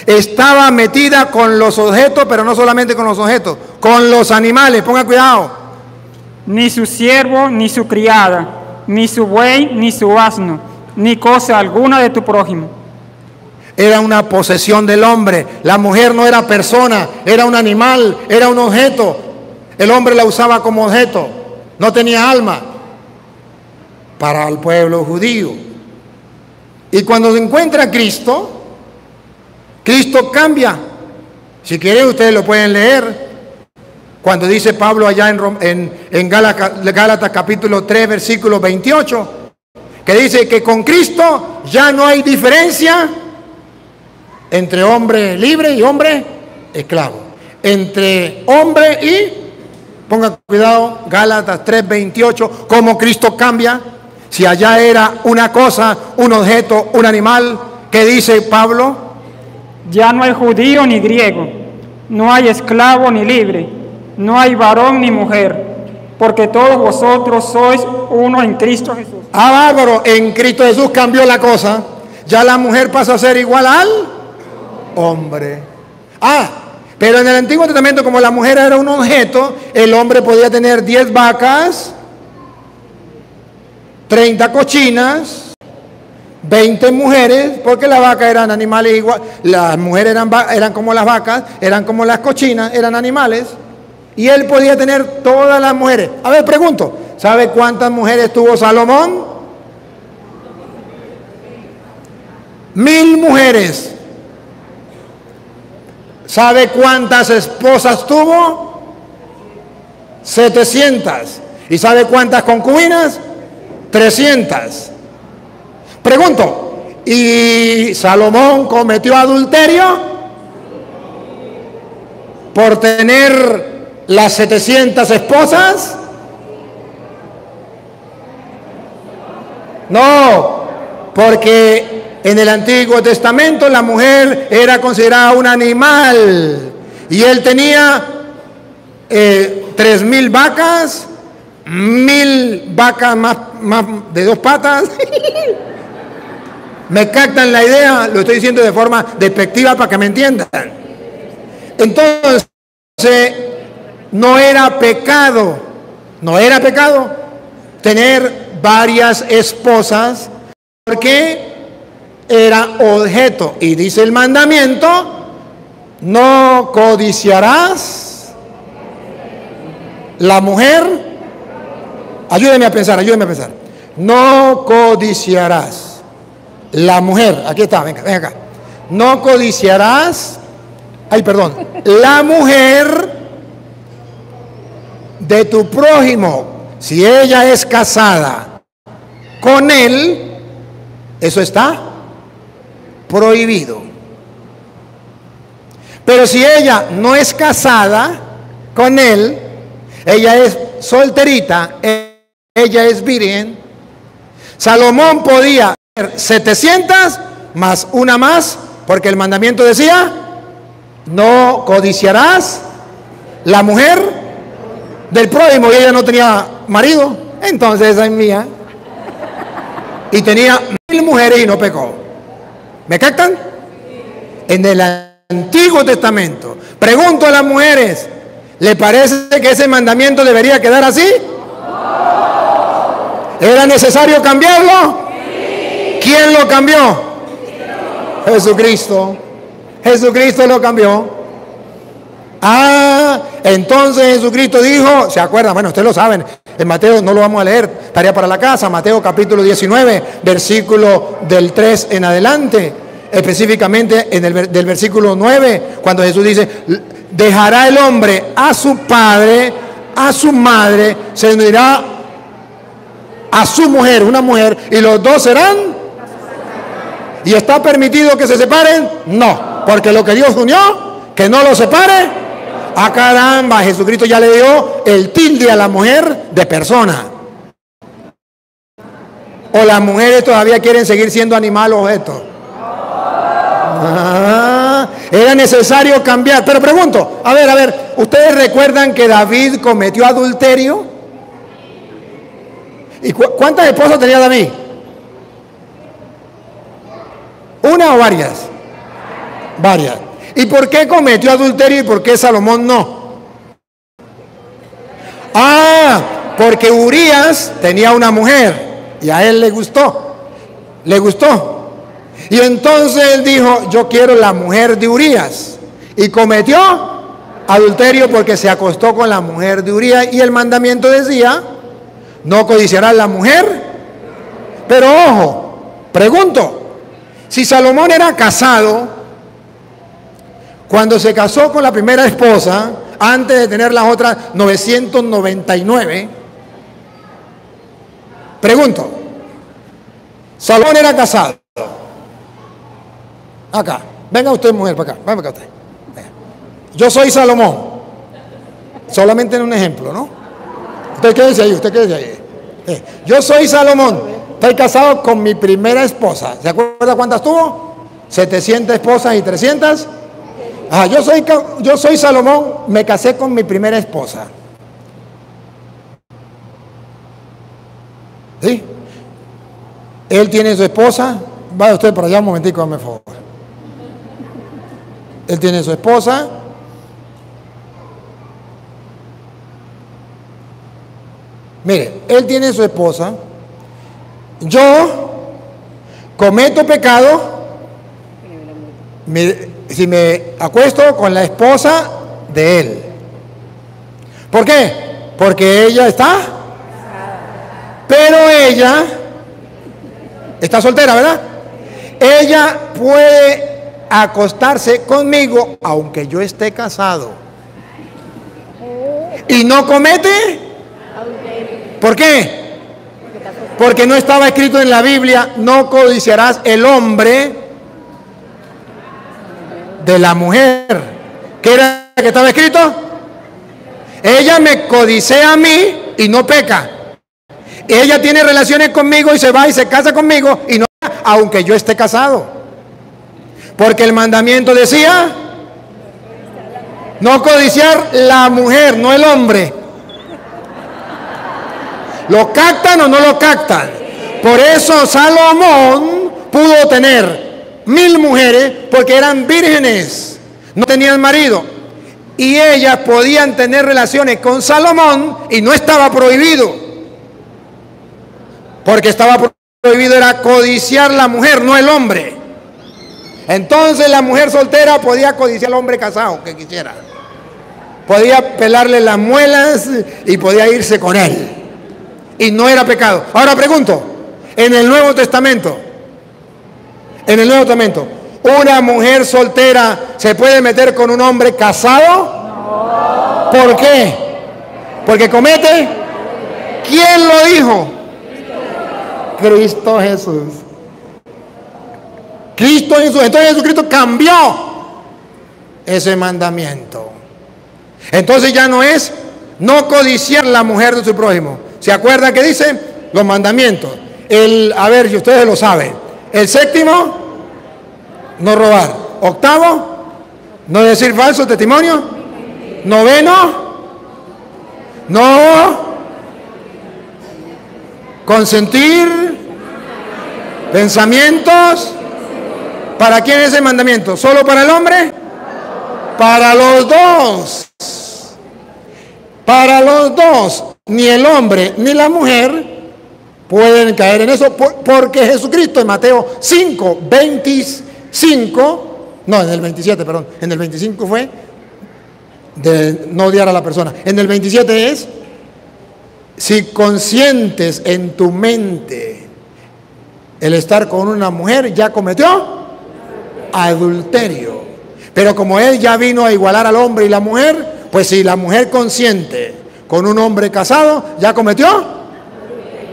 Estaba metida con los objetos, pero no solamente con los objetos, con los animales, ponga cuidado. Ni su siervo, ni su criada, ni su buey, ni su asno, ni cosa alguna de tu prójimo. Era una posesión del hombre. La mujer no era persona, era un animal, era un objeto. El hombre la usaba como objeto, no tenía alma para el pueblo judío. Y cuando se encuentra a Cristo, Cristo cambia. Si quieren ustedes lo pueden leer. Cuando dice Pablo allá en Gálatas capítulo 3 versículo 28, que dice que con Cristo ya no hay diferencia entre hombre libre y hombre esclavo. Entre hombre y, ponga cuidado, Gálatas 3:28, cómo Cristo cambia. Si allá era una cosa, un objeto, un animal, ¿qué dice Pablo? Ya no hay judío ni griego, no hay esclavo ni libre, no hay varón ni mujer, porque todos vosotros sois uno en Cristo Jesús. Ah, bárbaro, en Cristo Jesús cambió la cosa. Ya la mujer pasa a ser igual al hombre. Ah, pero en el Antiguo Testamento, como la mujer era un objeto, el hombre podía tener 10 vacas, 30 cochinas, 20 mujeres, porque las vacas eran animales igual, las mujeres eran como las vacas, eran como las cochinas, eran animales, y él podía tener todas las mujeres. A ver, pregunto, ¿sabe cuántas mujeres tuvo Salomón? 1000 mujeres. ¿Sabe cuántas esposas tuvo? 700. ¿Y sabe cuántas concubinas? 300. Pregunto, ¿y Salomón cometió adulterio por tener las 700 esposas? No, porque en el Antiguo Testamento la mujer era considerada un animal y él tenía 3000 vacas, 1000 vacas más de 2 patas. ¿Me captan la idea? Lo estoy diciendo de forma despectiva para que me entiendan. Entonces, no era pecado tener varias esposas, porque era objeto. Y dice el mandamiento: no codiciarás la mujer. Ayúdeme a pensar. No codiciarás la mujer. Aquí está, venga acá. No codiciarás, la mujer de tu prójimo. Si ella es casada con él, eso está prohibido. Pero si ella no es casada con él, ella es solterita, ella es virgen, Salomón podía tener 700 más una más, porque el mandamiento decía: no codiciarás la mujer del prójimo, y ella no tenía marido, entonces esa es mía. Y tenía 1000 mujeres y no pecó. ¿Me captan? En el Antiguo Testamento. Pregunto a las mujeres, ¿le parece que ese mandamiento debería quedar así? ¿Era necesario cambiarlo? ¿Quién lo cambió? Jesucristo. Jesucristo lo cambió. Ah, entonces Jesucristo dijo, ¿se acuerdan? Bueno, ustedes lo saben, en Mateo, no lo vamos a leer, tarea para la casa, Mateo capítulo 19, versículo del 3 en adelante, específicamente del versículo 9, cuando Jesús dice: dejará el hombre a su padre, a su madre, se unirá a su mujer, una mujer, y los dos serán. ¿Y está permitido que se separen? No, porque lo que Dios unió, que no lo separe. ¡Ah, caramba! Jesucristo ya le dio el tilde a la mujer de persona. ¿O las mujeres todavía quieren seguir siendo animal o objeto? Era necesario cambiar. Pero pregunto, a ver, ¿ustedes recuerdan que David cometió adulterio? ¿Y cuántas esposas tenía David? ¿Una o varias? Varias. ¿Y por qué cometió adulterio y por qué Salomón no? Ah, porque Urías tenía una mujer y a él le gustó. Y entonces él dijo: yo quiero la mujer de Urías. Y cometió adulterio porque se acostó con la mujer de Urías. Y el mandamiento decía: no codiciarás la mujer. Pero ojo, pregunto, si Salomón era casado, cuando se casó con la primera esposa, antes de tener las otras 999, pregunto, Salomón era casado. Acá, venga usted, mujer, para acá, venga usted. Yo soy Salomón, solamente en un ejemplo, ¿no? Usted quédese ahí. Yo soy Salomón. estoy casado con mi primera esposa. ¿Se acuerda cuántas tuvo? 700 esposas y 300. Yo soy Salomón, me casé con mi primera esposa. ¿Sí? Él tiene su esposa. Vaya usted por allá un momentico, dame favor. Él tiene su esposa. Mire, él tiene su esposa. Yo cometo pecado si me acuesto con la esposa de él. ¿Por qué? Porque ella está, pero ella está soltera, ¿verdad? Ella puede acostarse conmigo aunque yo esté casado y no comete. ¿Por qué? Porque no estaba escrito en la Biblia: no codiciarás el hombre de la mujer. ¿Qué era que estaba escrito? Ella me codicea a mí y no peca. Ella tiene relaciones conmigo y se va y se casa conmigo y no peca, aunque yo esté casado. Porque el mandamiento decía: no codiciar la mujer, no el hombre. ¿Lo captan o no lo captan? Por eso Salomón pudo tener 1000 mujeres, porque eran vírgenes, no tenían marido, y ellas podían tener relaciones con Salomón y no estaba prohibido, porque estaba prohibido era codiciar la mujer, no el hombre. Entonces la mujer soltera podía codiciar al hombre casado que quisiera, podía pelarle las muelas y podía irse con él. Y no era pecado. Ahora pregunto, en el Nuevo Testamento, ¿una mujer soltera se puede meter con un hombre casado? ¿Por qué? ¿Porque comete? ¿Quién lo dijo? Cristo Jesús. Cristo Jesús. Entonces Jesucristo cambió ese mandamiento. Entonces ya no es no codiciar la mujer de su prójimo. ¿Se acuerdan que dicen los mandamientos? A ver, ustedes lo saben. El séptimo, no robar. Octavo, no decir falso testimonio. Noveno, no consentir pensamientos. ¿Para quién es el mandamiento? ¿Solo para el hombre? Para los dos. Para los dos. Ni el hombre ni la mujer pueden caer en eso, porque Jesucristo en Mateo 5, 25, no, en el 27, perdón, en el 25 fue de no odiar a la persona. En el 27 es: si consientes en tu mente el estar con una mujer, ya cometió adulterio. Pero como él ya vino a igualar al hombre y la mujer, pues si la mujer consiente con un hombre casado, ya cometió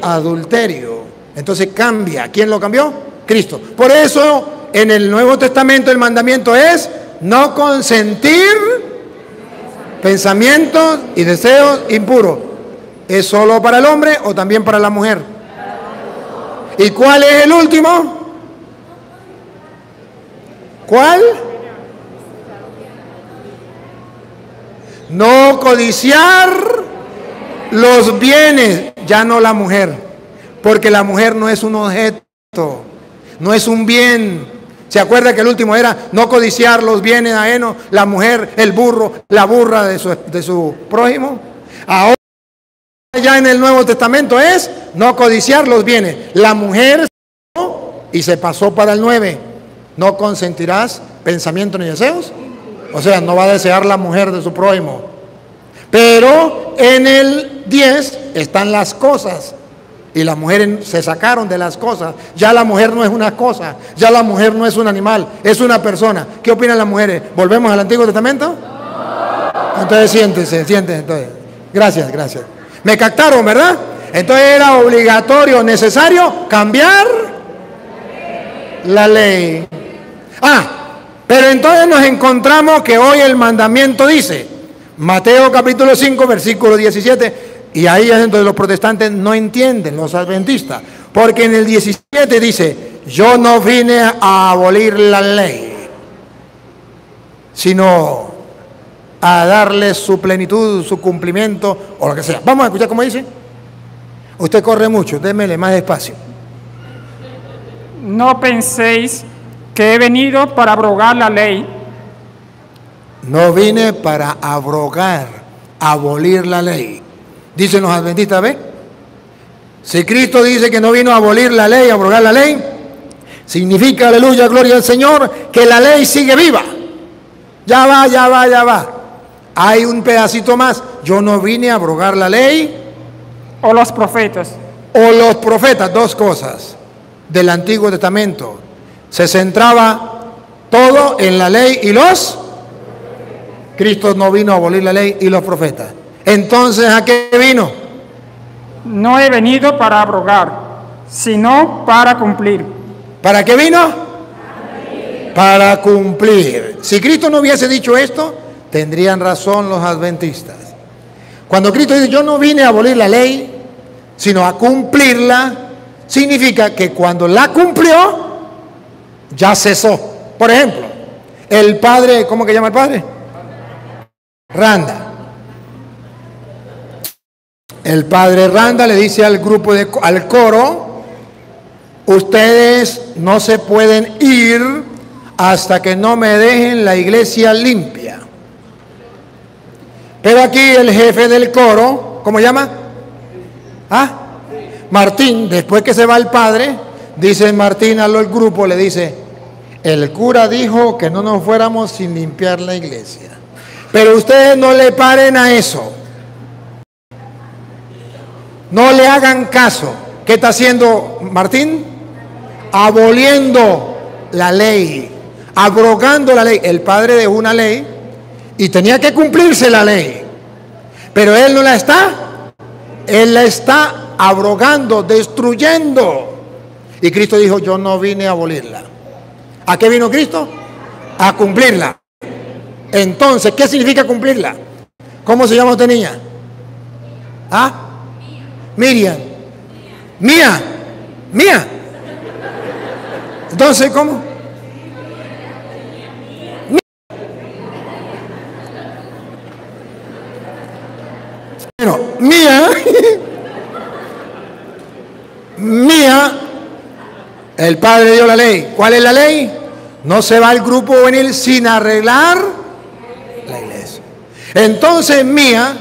adulterio. Entonces cambia. ¿Quién lo cambió? Cristo. Por eso en el Nuevo Testamento el mandamiento es no consentir pensamientos y deseos impuros. ¿Es solo para el hombre o también para la mujer? ¿Y cuál es el último? ¿Cuál? No codiciar los bienes, ya no la mujer, porque la mujer no es un objeto, no es un bien. ¿Se acuerda que el último era no codiciar los bienes ajenos? La mujer, el burro, la burra de su prójimo. Ahora ya en el Nuevo Testamento es no codiciar los bienes. La mujer y se pasó para el 9. No consentirás pensamientos ni deseos. O sea, no va a desear la mujer de su prójimo. Pero en el 10 están las cosas. Y las mujeres se sacaron de las cosas. Ya la mujer no es una cosa. Ya la mujer no es un animal. Es una persona. ¿Qué opinan las mujeres? ¿Volvemos al Antiguo Testamento? Entonces siéntese. Entonces. Gracias. Me captaron, ¿verdad? Entonces era obligatorio, necesario cambiar la ley. Pero entonces nos encontramos que hoy el mandamiento dice, Mateo capítulo 5, versículo 17, y ahí es donde los protestantes no entienden, los adventistas, Porque en el 17 dice, yo no vine a abolir la ley, sino a darle su plenitud, su cumplimiento, o lo que sea. Vamos a escuchar cómo dice. Usted corre mucho, démele más despacio. No penséis que he venido para abrogar la ley. No vine para abrogar, abolir la ley. Dicen los adventistas, ¿ve? Si Cristo dice que no vino a abolir la ley, a abrogar la ley, significa, aleluya, gloria al Señor, que la ley sigue viva. Ya va, ya va, ya va. Hay un pedacito más. Yo no vine a abrogar la ley. O los profetas. O los profetas, dos cosas del Antiguo Testamento. Se centraba todo en la ley y los. Cristo no vino a abolir la ley y los profetas. Entonces, ¿a qué vino? No he venido para abrogar, sino para cumplir. ¿Para qué vino? Para cumplir. Si Cristo no hubiese dicho esto, tendrían razón los adventistas. Cuando Cristo dice, yo no vine a abolir la ley, sino a cumplirla, significa que cuando la cumplió, ya cesó. Por ejemplo, el padre, ¿cómo que llama el padre? Randa. El padre Randa le dice al grupo, al coro, ustedes no se pueden ir hasta que no me dejen la iglesia limpia. Pero aquí el jefe del coro, ¿cómo llama? ¿Ah? Martín, después que se va el padre, dice Martín al grupo, le dice, el cura dijo que no nos fuéramos sin limpiar la iglesia. Pero ustedes no le paren a eso. No le hagan caso. ¿Qué está haciendo Martín? Aboliendo la ley, abrogando la ley. El padre dejó una ley y tenía que cumplirse la ley. Pero él no la está. Él la está abrogando, destruyendo. Y Cristo dijo, yo no vine a abolirla. ¿A qué vino Cristo? A cumplirla. Entonces, ¿qué significa cumplirla? ¿Cómo se llama usted, niña? ¿Ah? Miriam. Mía. Mía. Entonces, ¿cómo? Bueno, Mía. Mía. El padre dio la ley. ¿Cuál es la ley? No se va el grupo juvenil sin arreglar la iglesia. Entonces Mía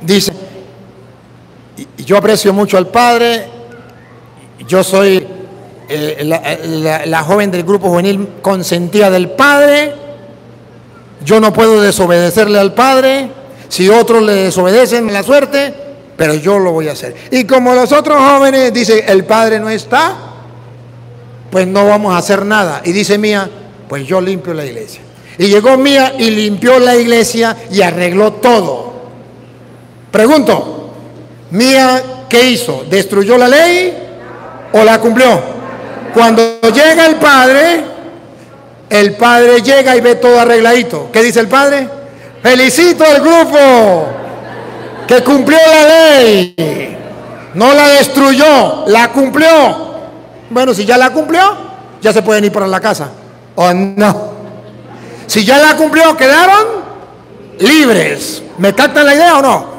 dice, y yo aprecio mucho al padre, yo soy la joven del grupo juvenil consentida del padre, yo no puedo desobedecerle al padre, si otros le desobedecen la suerte, pero yo lo voy a hacer. Y como los otros jóvenes dicen, el padre no está, pues no vamos a hacer nada. Y dice Mía, pues yo limpio la iglesia. Y llegó Mía y limpió la iglesia y arregló todo. Pregunto, Mía, ¿qué hizo? ¿Destruyó la ley o la cumplió? Cuando llega el padre llega y ve todo arregladito. ¿Qué dice el padre? Felicito al grupo que cumplió la ley. No la destruyó, la cumplió. Bueno, si ya la cumplió, ya se pueden ir para la casa. ¿O no? Si ya la cumplió, quedaron libres. ¿Me captan la idea o no?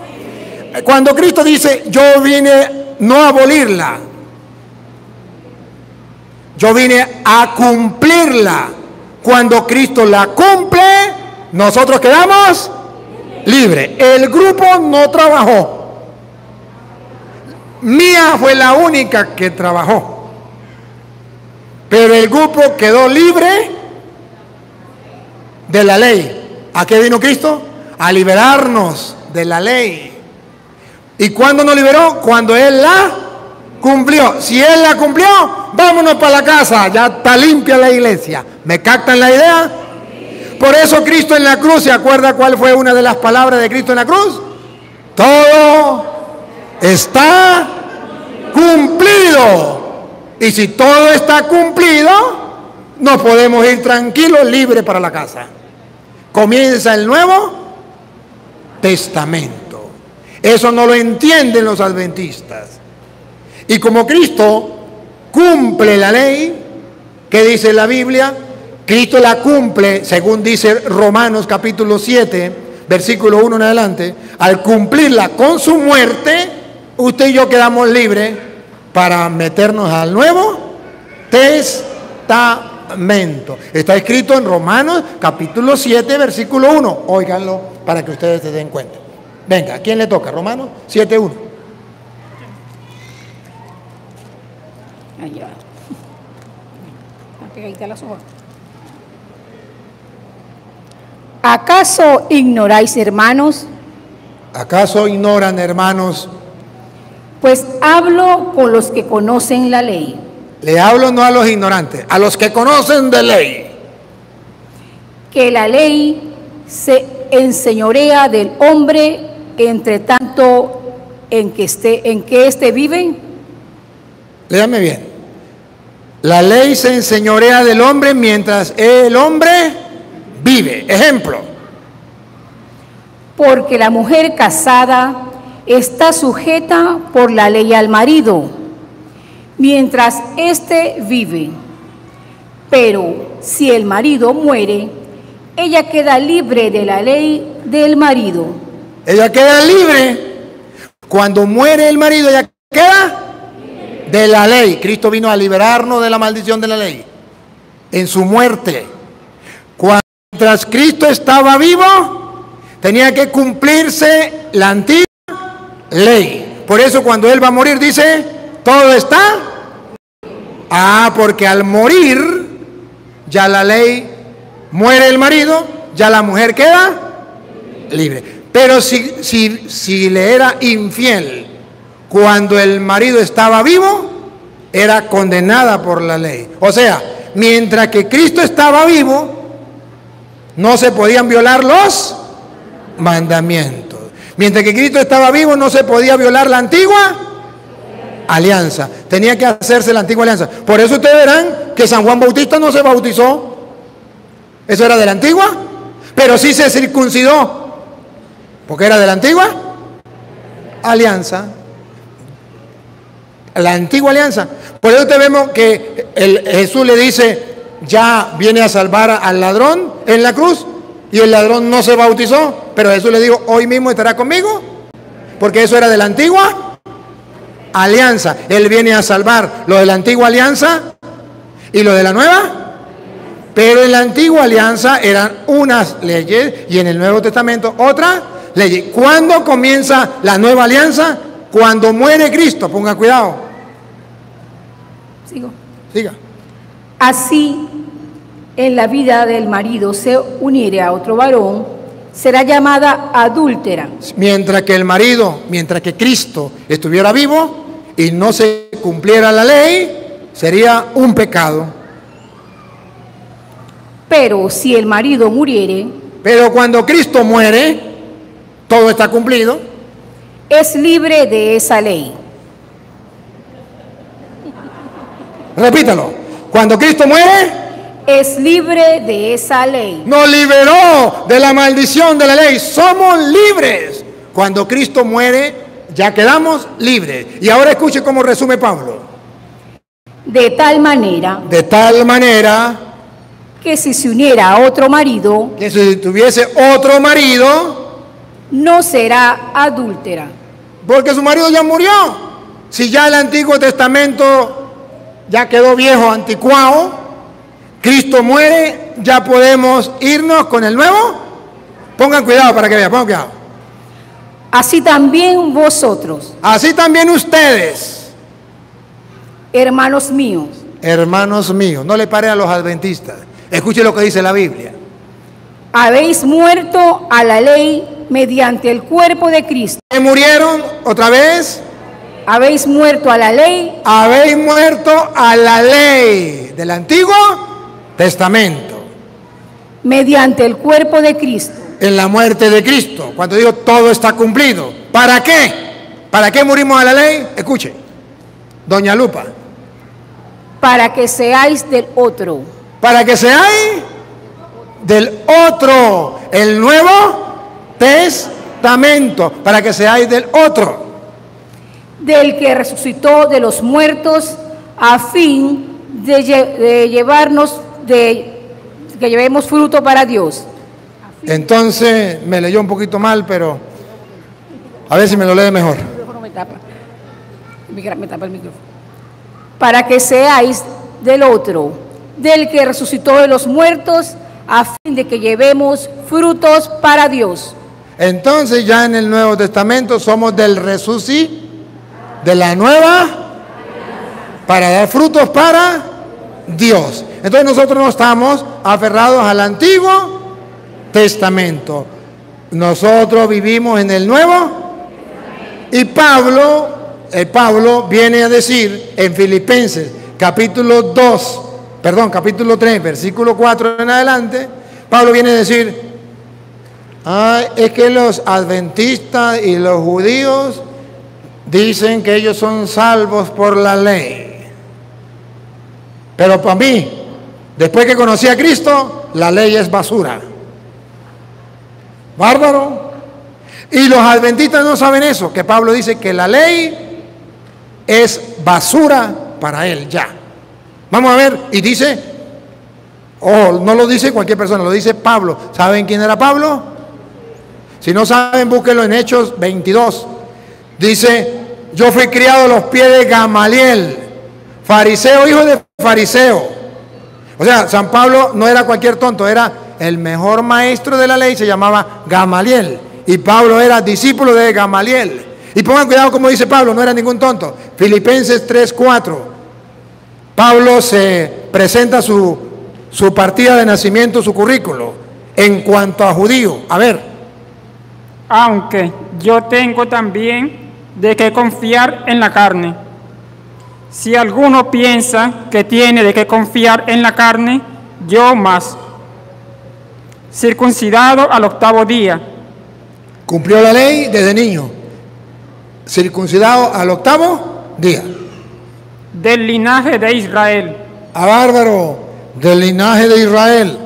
Cuando Cristo dice, yo vine no a abolirla, yo vine a cumplirla. Cuando Cristo la cumple, nosotros quedamos libres. El grupo no trabajó. Mía fue la única que trabajó. Pero el grupo quedó libre de la ley. ¿A qué vino Cristo? A liberarnos de la ley. ¿Y cuándo nos liberó? Cuando Él la cumplió. Si Él la cumplió, vámonos para la casa. Ya está limpia la iglesia. ¿Me captan la idea? Por eso Cristo en la cruz, ¿se acuerda cuál fue una de las palabras de Cristo en la cruz? Todo está cumplido. Y si todo está cumplido, nos podemos ir tranquilos, libres para la casa. Comienza el Nuevo Testamento. Eso no lo entienden los adventistas. Y como Cristo cumple la ley. ¿Qué dice la Biblia? Cristo la cumple, según dice Romanos capítulo 7, versículo 1 en adelante. Al cumplirla con su muerte, usted y yo quedamos libres para meternos al Nuevo Testamento. Está escrito en Romanos capítulo 7, versículo 1. Óiganlo para que ustedes se den cuenta. Venga, ¿a quién le toca? Romanos 7, 1. Allá. Está pegadita las hojas. ¿Acaso ignoráis, hermanos? ¿Acaso ignoran, hermanos? Pues hablo con los que conocen la ley. Le hablo no a los ignorantes, a los que conocen de ley. Que la ley se enseñorea del hombre entre tanto en que éste vive. Léame bien. La ley se enseñorea del hombre mientras el hombre vive. Ejemplo. Porque la mujer casada está sujeta por la ley al marido, mientras éste vive. Pero si el marido muere, ella queda libre de la ley del marido. Ella queda libre. Cuando muere el marido, ella queda de la ley. Cristo vino a liberarnos de la maldición de la ley en su muerte. Mientras Cristo estaba vivo, tenía que cumplirse la antigua ley. Por eso cuando Él va a morir dice, todo está. Porque al morir, ya la ley, muere el marido, ya la mujer queda libre. Pero si le era infiel cuando el marido estaba vivo, era condenada por la ley. O sea, mientras que Cristo estaba vivo, no se podían violar los mandamientos. Mientras que Cristo estaba vivo, no se podía violar la antigua alianza. Tenía que hacerse la antigua alianza. Por eso ustedes verán que San Juan Bautista no se bautizó. Eso era de la antigua, pero sí se circuncidó, porque era de la antigua alianza. La antigua alianza. Por eso te vemos que Jesús le dice, ya viene a salvar al ladrón en la cruz, y el ladrón no se bautizó, pero Jesús le dijo, hoy mismo estará conmigo, porque eso era de la antigua alianza. Él viene a salvar lo de la antigua alianza y lo de la nueva. Pero en la antigua alianza eran unas leyes y en el Nuevo Testamento otras leyes. ¿Cuándo comienza la nueva alianza? Cuando muere Cristo. Ponga cuidado. Sigo. Siga. Así, en la vida del marido se uniere a otro varón, será llamada adúltera. Mientras que Cristo estuviera vivo y no se cumpliera la ley, sería un pecado. Pero si el marido muriere, pero cuando Cristo muere, todo está cumplido. Es libre de esa ley. Repítalo. Cuando Cristo muere, es libre de esa ley. Nos liberó de la maldición de la ley. Somos libres. Cuando Cristo muere, ya quedamos libres. Y ahora escuche cómo resume Pablo. De tal manera que si se uniera a otro marido, que si tuviese otro marido, no será adúltera. Porque su marido ya murió. Si ya el Antiguo Testamento ya quedó viejo, anticuado, Cristo muere, ya podemos irnos con el nuevo. Pongan cuidado para que vean, pongan cuidado. Así también vosotros. Así también ustedes. Hermanos míos. Hermanos míos, no le pare a los adventistas. Escuche lo que dice la Biblia. Habéis muerto a la ley mediante el cuerpo de Cristo. ¿Que murieron otra vez? Habéis muerto a la ley. Habéis muerto a la ley del Antiguo Testamento. Mediante el cuerpo de Cristo. En la muerte de Cristo. Cuando digo todo está cumplido. ¿Para qué? ¿Para qué murimos a la ley? Escuche. Doña Lupa. Para que seáis del otro. Para que seáis del otro. El Nuevo Testamento. Para que seáis del otro. Del que resucitó de los muertos a fin de que llevemos fruto para Dios. Entonces, me leyó un poquito mal, pero a ver si me lo lee mejor. Me tapa el micrófono. Para que seáis del otro, del que resucitó de los muertos, a fin de que llevemos frutos para Dios. Entonces ya en el Nuevo Testamento somos del resucitado, de la nueva, para dar frutos para Dios. Entonces nosotros no estamos aferrados al Antiguo Testamento. Nosotros vivimos en el Nuevo. Y Pablo viene a decir en Filipenses capítulo 3, versículo 4 en adelante, Pablo viene a decir, es que los adventistas y los judíos dicen que ellos son salvos por la ley. Pero para mí, después que conocí a Cristo, la ley es basura. Bárbaro. Y los adventistas no saben eso, que Pablo dice que la ley es basura para él ya. Vamos a ver, y dice, no lo dice cualquier persona, lo dice Pablo. ¿Saben quién era Pablo? Si no saben, búsquenlo en Hechos 22. Dice, yo fui criado a los pies de Gamaliel, fariseo, hijo de fariseo. O sea, San Pablo no era cualquier tonto, era el mejor maestro de la ley, se llamaba Gamaliel. Y Pablo era discípulo de Gamaliel. Y pongan cuidado como dice Pablo, no era ningún tonto. Filipenses 3:4. Pablo se presenta su partida de nacimiento, su currículo, en cuanto a judío. A ver. Aunque yo tengo también de qué confiar en la carne. Si alguno piensa que tiene de qué confiar en la carne, yo más. Circuncidado al 8º día. Cumplió la ley desde niño. Circuncidado al 8º día. Del linaje de Israel. A bárbaro, del linaje de Israel.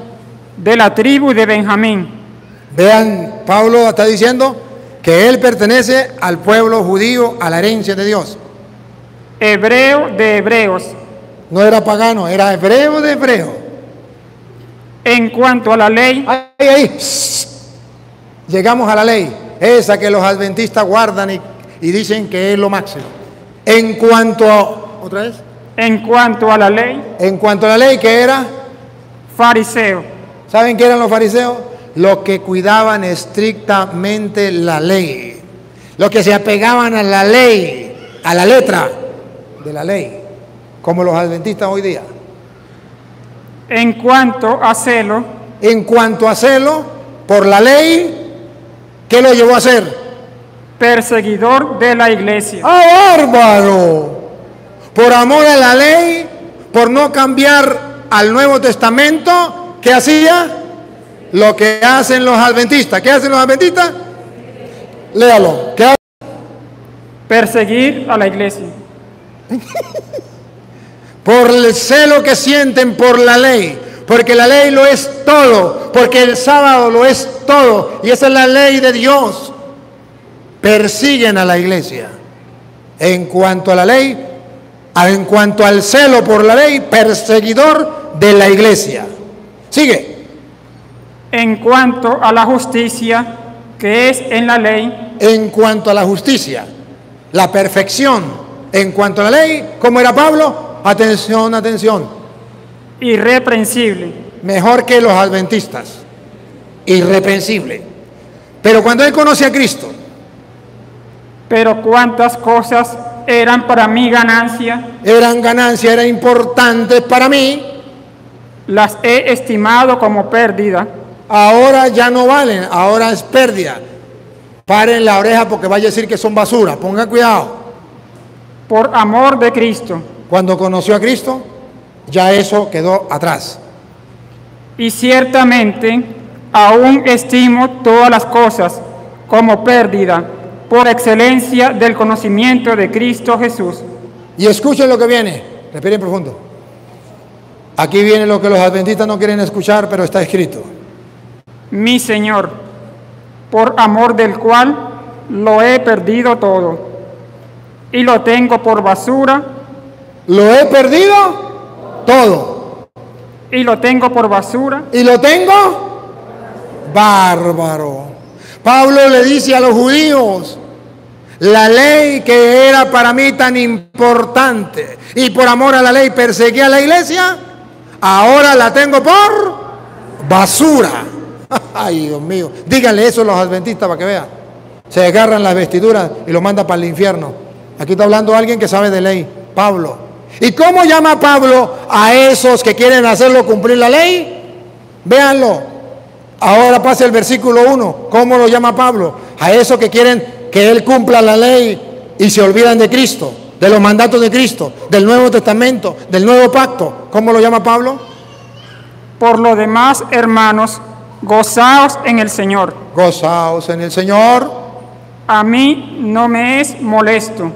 De la tribu de Benjamín. Vean, Pablo está diciendo que él pertenece al pueblo judío, a la herencia de Dios. Hebreo de hebreos. No era pagano, era hebreo de hebreo. En cuanto a la ley. Ahí. Llegamos a la ley, esa que los adventistas guardan y dicen que es lo máximo. En cuanto a, ¿otra vez? En cuanto a la ley. En cuanto a la ley, ¿qué era? Fariseo. ¿Saben qué eran los fariseos? Los que cuidaban estrictamente la ley. Los que se apegaban a la ley, a la letra de la ley, como los adventistas hoy día. En cuanto a celo. En cuanto a celo por la ley, ¿qué lo llevó a hacer? Perseguidor de la iglesia. ¡Ah, bárbaro! Por amor a la ley, por no cambiar al Nuevo Testamento, ¿qué hacía? Lo que hacen los adventistas. ¿Qué hacen los adventistas? Léalo. ¿Qué hacen? Perseguir a la iglesia. Por el celo que sienten por la ley, porque la ley lo es todo, porque el sábado lo es todo, y esa es la ley de Dios. Persiguen a la iglesia. En cuanto a la ley, en cuanto al celo por la ley, perseguidor de la iglesia. Sigue. En cuanto a la justicia que es en la ley. En cuanto a la justicia, la perfección. En cuanto a la ley, ¿cómo era Pablo? Atención, atención. Irreprensible. Mejor que los adventistas. Irreprensible. Pero cuando él conoce a Cristo. Pero cuántas cosas eran para mí ganancia. Eran ganancia, eran importantes para mí. Las he estimado como pérdida. Ahora ya no valen, ahora es pérdida. Paren la oreja porque vaya a decir que son basura. Pongan cuidado. Por amor de Cristo. Cuando conoció a Cristo, ya eso quedó atrás. Y ciertamente aún estimo todas las cosas como pérdida por excelencia del conocimiento de Cristo Jesús. Y escuchen lo que viene. Respiren profundo. Aquí viene lo que los adventistas no quieren escuchar, pero está escrito. Mi Señor, por amor del cual lo he perdido todo y lo tengo por basura lo he perdido todo. Y lo tengo por basura. Y lo tengo bárbaro. Pablo le dice a los judíos, la ley que era para mí tan importante y por amor a la ley perseguía a la iglesia, ahora la tengo por basura. Ay, Dios mío. Díganle eso a los adventistas para que vean. Se agarran las vestiduras y los mandan para el infierno. Aquí está hablando alguien que sabe de ley, Pablo. ¿Y cómo llama Pablo a esos que quieren hacerlo cumplir la ley? Véanlo. Ahora pasa el versículo 1. ¿Cómo lo llama Pablo? A esos que quieren que él cumpla la ley y se olvidan de Cristo, de los mandatos de Cristo, del Nuevo Testamento, del Nuevo Pacto. ¿Cómo lo llama Pablo? Por lo demás, hermanos, gozaos en el Señor. Gozaos en el Señor. A mí no me es molesto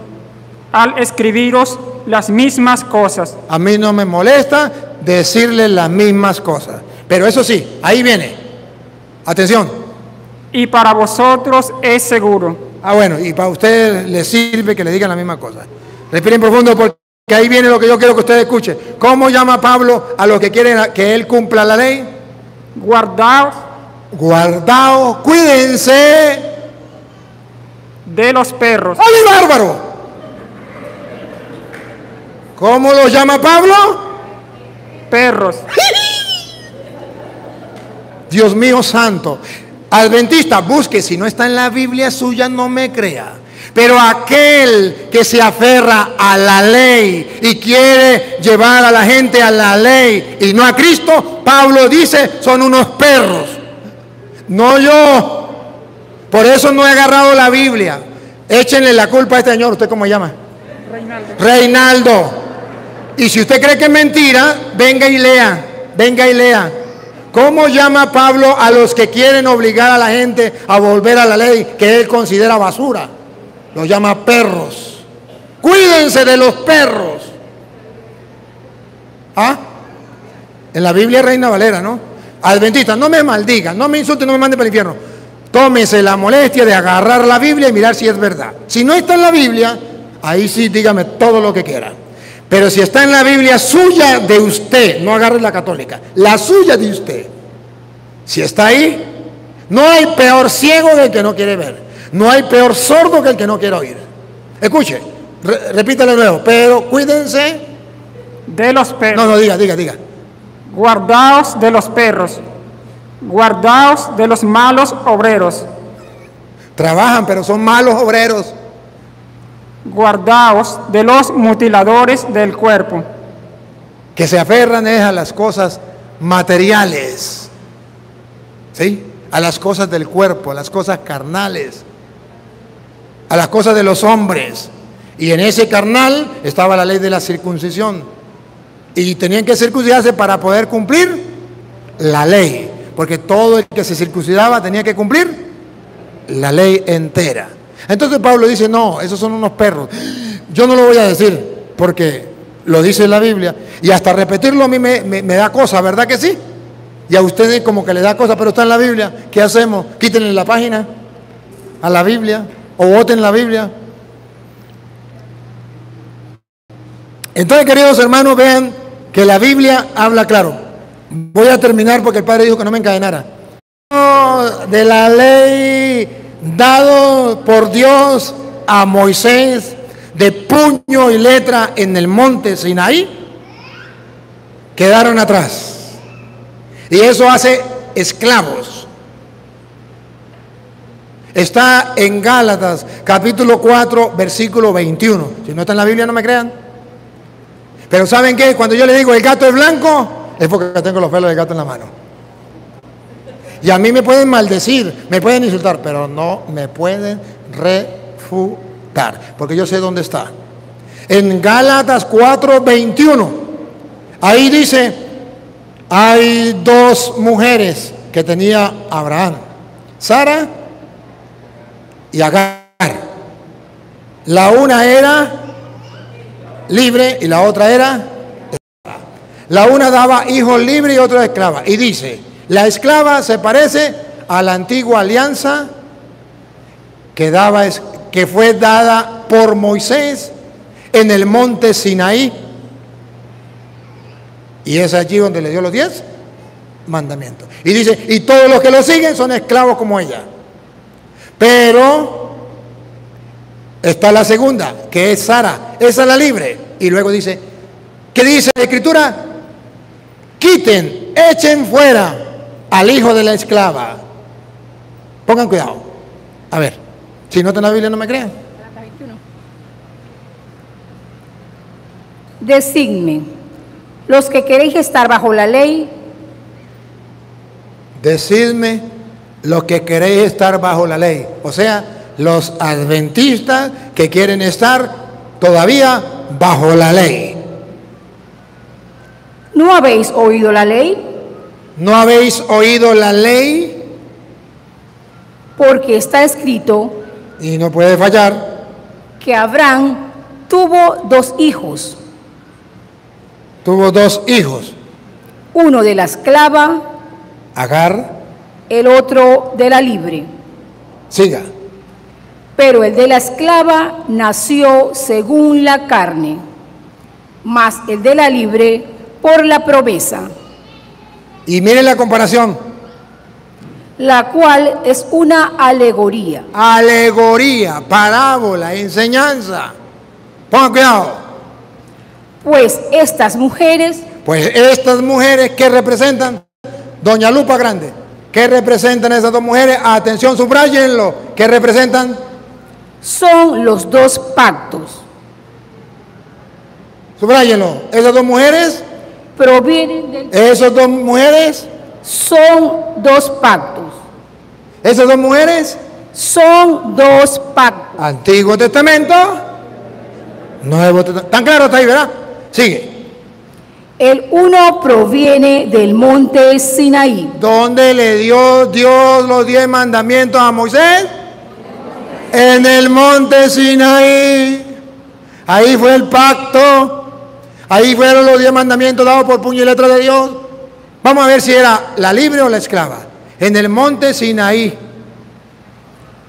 al escribiros las mismas cosas. A mí no me molesta decirles las mismas cosas. Pero eso sí, ahí viene. Atención. Y para vosotros es seguro. Bueno, y para ustedes les sirve que le digan la misma cosa. Respiren profundo porque ahí viene lo que yo quiero que ustedes escuchen. ¿Cómo llama Pablo a los que quieren que él cumpla la ley? Guardaos. Guardaos, cuídense de los perros. ¡Ay, bárbaro! ¿Cómo lo llama Pablo? Perros. Dios mío santo. Adventista, busque, si no está en la Biblia suya, no me crea. Pero aquel que se aferra a la ley y quiere llevar a la gente a la ley y no a Cristo, Pablo dice, son unos perros. No yo. Por eso no he agarrado la Biblia. Échenle la culpa a este señor. ¿Usted cómo se llama? Reinaldo. Reinaldo. Y si usted cree que es mentira, venga y lea. Venga y lea. ¿Cómo llama Pablo a los que quieren obligar a la gente a volver a la ley que él considera basura? Los llama perros. Cuídense de los perros. ¿Ah? En la Biblia Reina Valera, ¿no? Adventista, no me maldigan, no me insulten, no me manden para el infierno. Tómese la molestia de agarrar la Biblia y mirar si es verdad. Si no está en la Biblia, ahí sí dígame todo lo que quiera. Pero si está en la Biblia suya de usted, no agarre la católica, la suya de usted. Si está ahí, no hay peor ciego que el que no quiere ver. No hay peor sordo que el que no quiere oír. Escuche, repítalo de nuevo, pero cuídense de los perros. No, diga. Guardaos de los perros. Guardaos de los malos obreros. Trabajan, pero son malos obreros. Guardaos de los mutiladores del cuerpo. Que se aferran a las cosas materiales, ¿sí? A las cosas del cuerpo, a las cosas carnales, a las cosas de los hombres. Y en ese carnal estaba la ley de la circuncisión. Y tenían que circuncidarse para poder cumplir la ley. Porque todo el que se circuncidaba tenía que cumplir la ley entera. Entonces Pablo dice, no, esos son unos perros. Yo no lo voy a decir porque lo dice la Biblia. Y hasta repetirlo a mí me da cosa, ¿verdad que sí? Y a ustedes como que le da cosa, pero está en la Biblia. ¿Qué hacemos? Quítenle la página a la Biblia o boten la Biblia. Entonces, queridos hermanos, vean que la Biblia habla claro. Voy a terminar porque el Padre dijo que no me encadenara. De la ley dado por Dios a Moisés de puño y letra en el monte Sinaí, quedaron atrás. Y eso hace esclavos. Está en Gálatas, capítulo 4, versículo 21. Si no está en la Biblia, no me crean. Pero ¿saben qué? Cuando yo le digo el gato es blanco, es porque tengo los pelos del gato en la mano. Y a mí me pueden maldecir, me pueden insultar, pero no me pueden refutar, porque yo sé dónde está. En Gálatas 4:21, ahí dice, hay dos mujeres que tenía Abraham, Sara y Agar. La una era libre y la otra era esclava. La una daba hijos libres y otra esclava. Y dice, la esclava se parece a la antigua alianza que fue dada por Moisés en el monte Sinaí Y es allí donde le dio los 10 mandamientos. Y dice, y todos los que lo siguen son esclavos como ella. Pero está la segunda, que es Sara. Esa es la libre. Y luego dice, ¿qué dice la Escritura? Quiten, echen fuera al hijo de la esclava. Pongan cuidado. A ver, si no está en la Biblia no me crean. Decidme, los que queréis estar bajo la ley, decidme los que queréis estar bajo la ley. O sea, los adventistas que quieren estar todavía bajo la ley. ¿no habéis oído la ley? ¿No habéis oído la ley? Porque está escrito Y no puede fallar. que Abraham tuvo 2 hijos, Tuvo 2 hijos. uno de la esclava, Agar, el otro de la libre. siga. Pero el de la esclava nació según la carne, mas el de la libre por la promesa, Y miren la comparación. la cual es una alegoría. Alegoría, parábola, enseñanza. Pongan cuidado. Pues estas mujeres Pues estas mujeres que representan, doña Lupa Grande, ¿qué representan esas 2 mujeres? Atención, subrayenlo. ¿Qué representan? son los 2 pactos. Subrayenlo. Esas 2 mujeres, Provienen del... esas 2 mujeres, Son 2 pactos. esas 2 mujeres, Son 2 pactos. Antiguo Testamento, Nuevo Testamento. ¿Tan claro está ahí, verdad? Sigue. El uno proviene del monte Sinaí, ¿Dónde le dio Dios los 10 mandamientos a Moisés? En el monte Sinaí. Ahí fue el pacto. Ahí fueron los 10 mandamientos dados por puño y letra de Dios. Vamos a ver si era la libre o la esclava. En el monte Sinaí.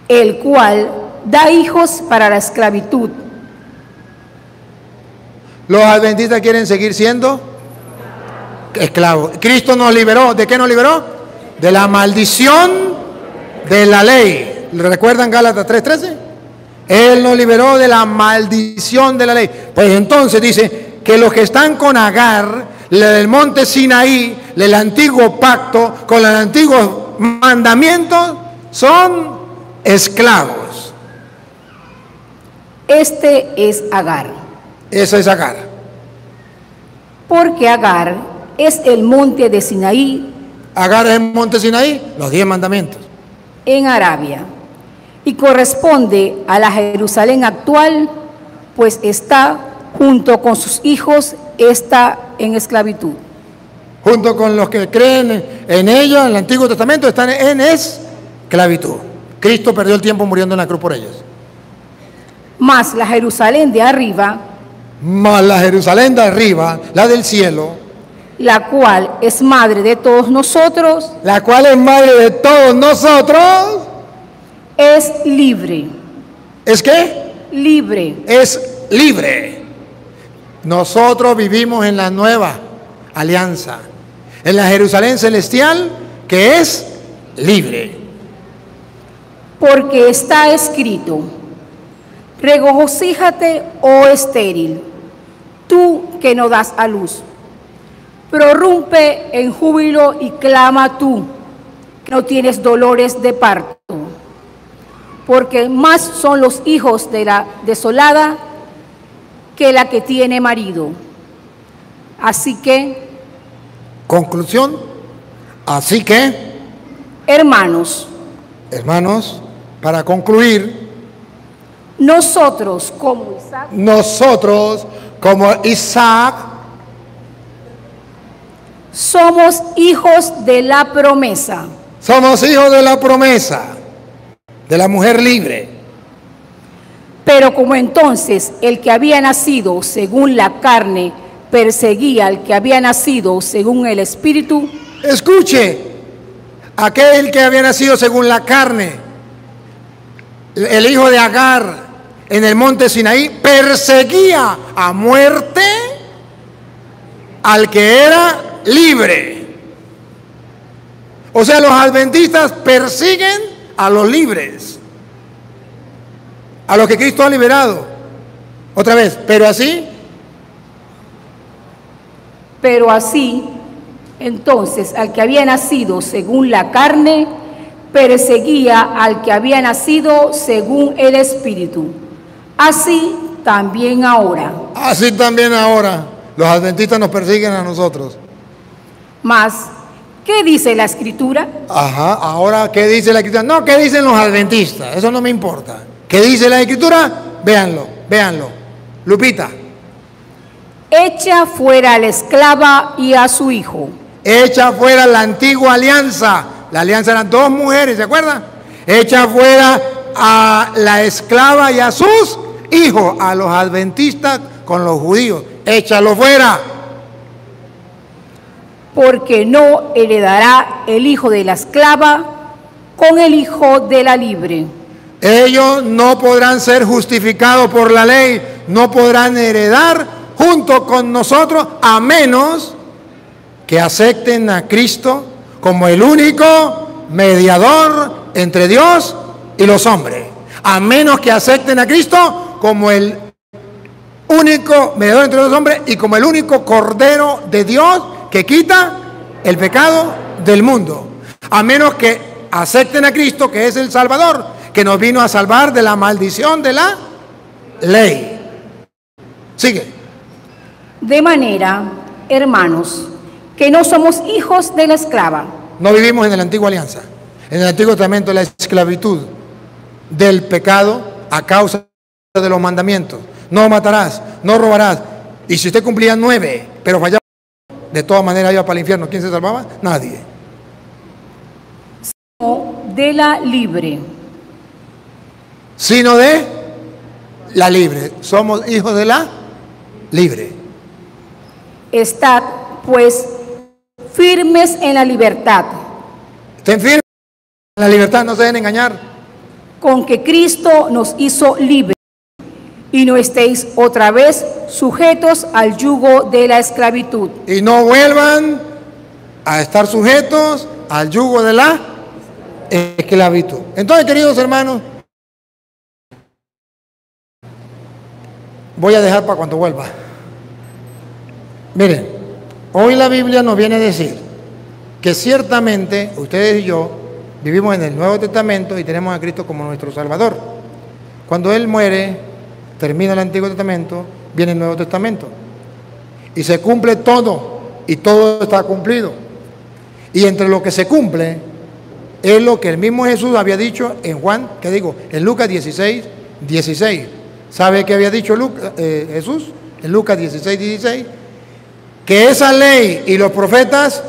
el cual da hijos para la esclavitud. Los adventistas quieren seguir siendo esclavos. Cristo nos liberó. ¿De qué nos liberó? De la maldición de la ley. ¿Recuerdan Gálatas 3:13? Él nos liberó de la maldición de la ley. Pues entonces dice que los que están con Agar, del monte Sinaí, del antiguo pacto, con los antiguos mandamientos, son esclavos. Este es Agar, Esa es Agar. porque Agar es el monte de Sinaí Agar es el monte Sinaí, los 10 mandamientos. en Arabia, y corresponde a la Jerusalén actual, pues está junto con sus hijos, está en esclavitud. Junto con los que creen en ella, en el Antiguo Testamento, están en esclavitud. Cristo perdió el tiempo muriendo en la cruz por ellos. Mas la Jerusalén de arriba, Mas la Jerusalén de arriba, la del cielo, la cual es madre de todos nosotros, la cual es madre de todos nosotros, es libre, ¿es qué? libre. Es libre. Nosotros vivimos en la nueva alianza, en la Jerusalén celestial, que es libre. Porque está escrito, regocíjate, oh estéril, tú que no das a luz. Prorrumpe en júbilo y clama tú, que no tienes dolores de parto. Porque más son los hijos de la desolada que la que tiene marido. Así que, Conclusión. Así que, hermanos, hermanos, para concluir, nosotros como Isaac nosotros como Isaac somos hijos de la promesa. somos hijos de la promesa, de la mujer libre. Pero como entonces el que había nacido según la carne perseguía al que había nacido según el Espíritu, Escuche, aquel que había nacido según la carne, el hijo de Agar en el monte Sinaí, perseguía a muerte al que era libre. O sea, los adventistas persiguen a los libres, a los que Cristo ha liberado. Otra vez, pero así, entonces, al que había nacido según la carne, perseguía al que había nacido según el Espíritu. Así también ahora. Así también ahora. Los adventistas nos persiguen a nosotros. Mas, ¿qué dice la Escritura? Ajá, ahora, ¿qué dice la Escritura? No, ¿qué dicen los adventistas? Eso no me importa. ¿Qué dice la Escritura? Véanlo, véanlo. Lupita. Echa fuera a la esclava y a su hijo. Echa fuera la antigua alianza. La alianza eran dos mujeres, ¿se acuerdan? Echa fuera a la esclava y a sus hijos, a los adventistas con los judíos. Échalo fuera. Porque no heredará el hijo de la esclava con el hijo de la libre. Ellos no podrán ser justificados por la ley, no podrán heredar junto con nosotros, a menos que acepten a Cristo como el único mediador entre Dios y los hombres. A menos que acepten a Cristo como el único mediador entre los hombres y como el único Cordero de Dios que quita el pecado del mundo. A menos que acepten a Cristo, que es el Salvador, que nos vino a salvar de la maldición de la ley. Sigue. De manera, hermanos, que no somos hijos de la esclava. No vivimos en la antigua alianza. En el Antiguo Testamento la esclavitud del pecado a causa de los mandamientos. No matarás, no robarás. Y si usted cumplía 9, pero fallaba, de todas maneras iba para el infierno. ¿Quién se salvaba? Nadie. De la libre. Sino de la libre. Somos hijos de la libre. Estad, pues, firmes en la libertad. Estén firmes en la libertad, no se dejen engañar. Con que Cristo nos hizo libres, y no estéis otra vez sujetos al yugo de la esclavitud. Y no vuelvan a estar sujetos al yugo de la esclavitud. Entonces, queridos hermanos, voy a dejar para cuando vuelva. Miren, hoy la Biblia nos viene a decir que ciertamente ustedes y yo vivimos en el Nuevo Testamento y tenemos a Cristo como nuestro Salvador. Cuando Él muere, termina el Antiguo Testamento, viene el Nuevo Testamento. Y se cumple todo, y todo está cumplido. Y entre lo que se cumple es lo que el mismo Jesús había dicho en Juan, ¿qué digo? En Lucas 16, 16. ¿Sabe qué había dicho Jesús? En Lucas 16, 16. Que esa ley y los profetas,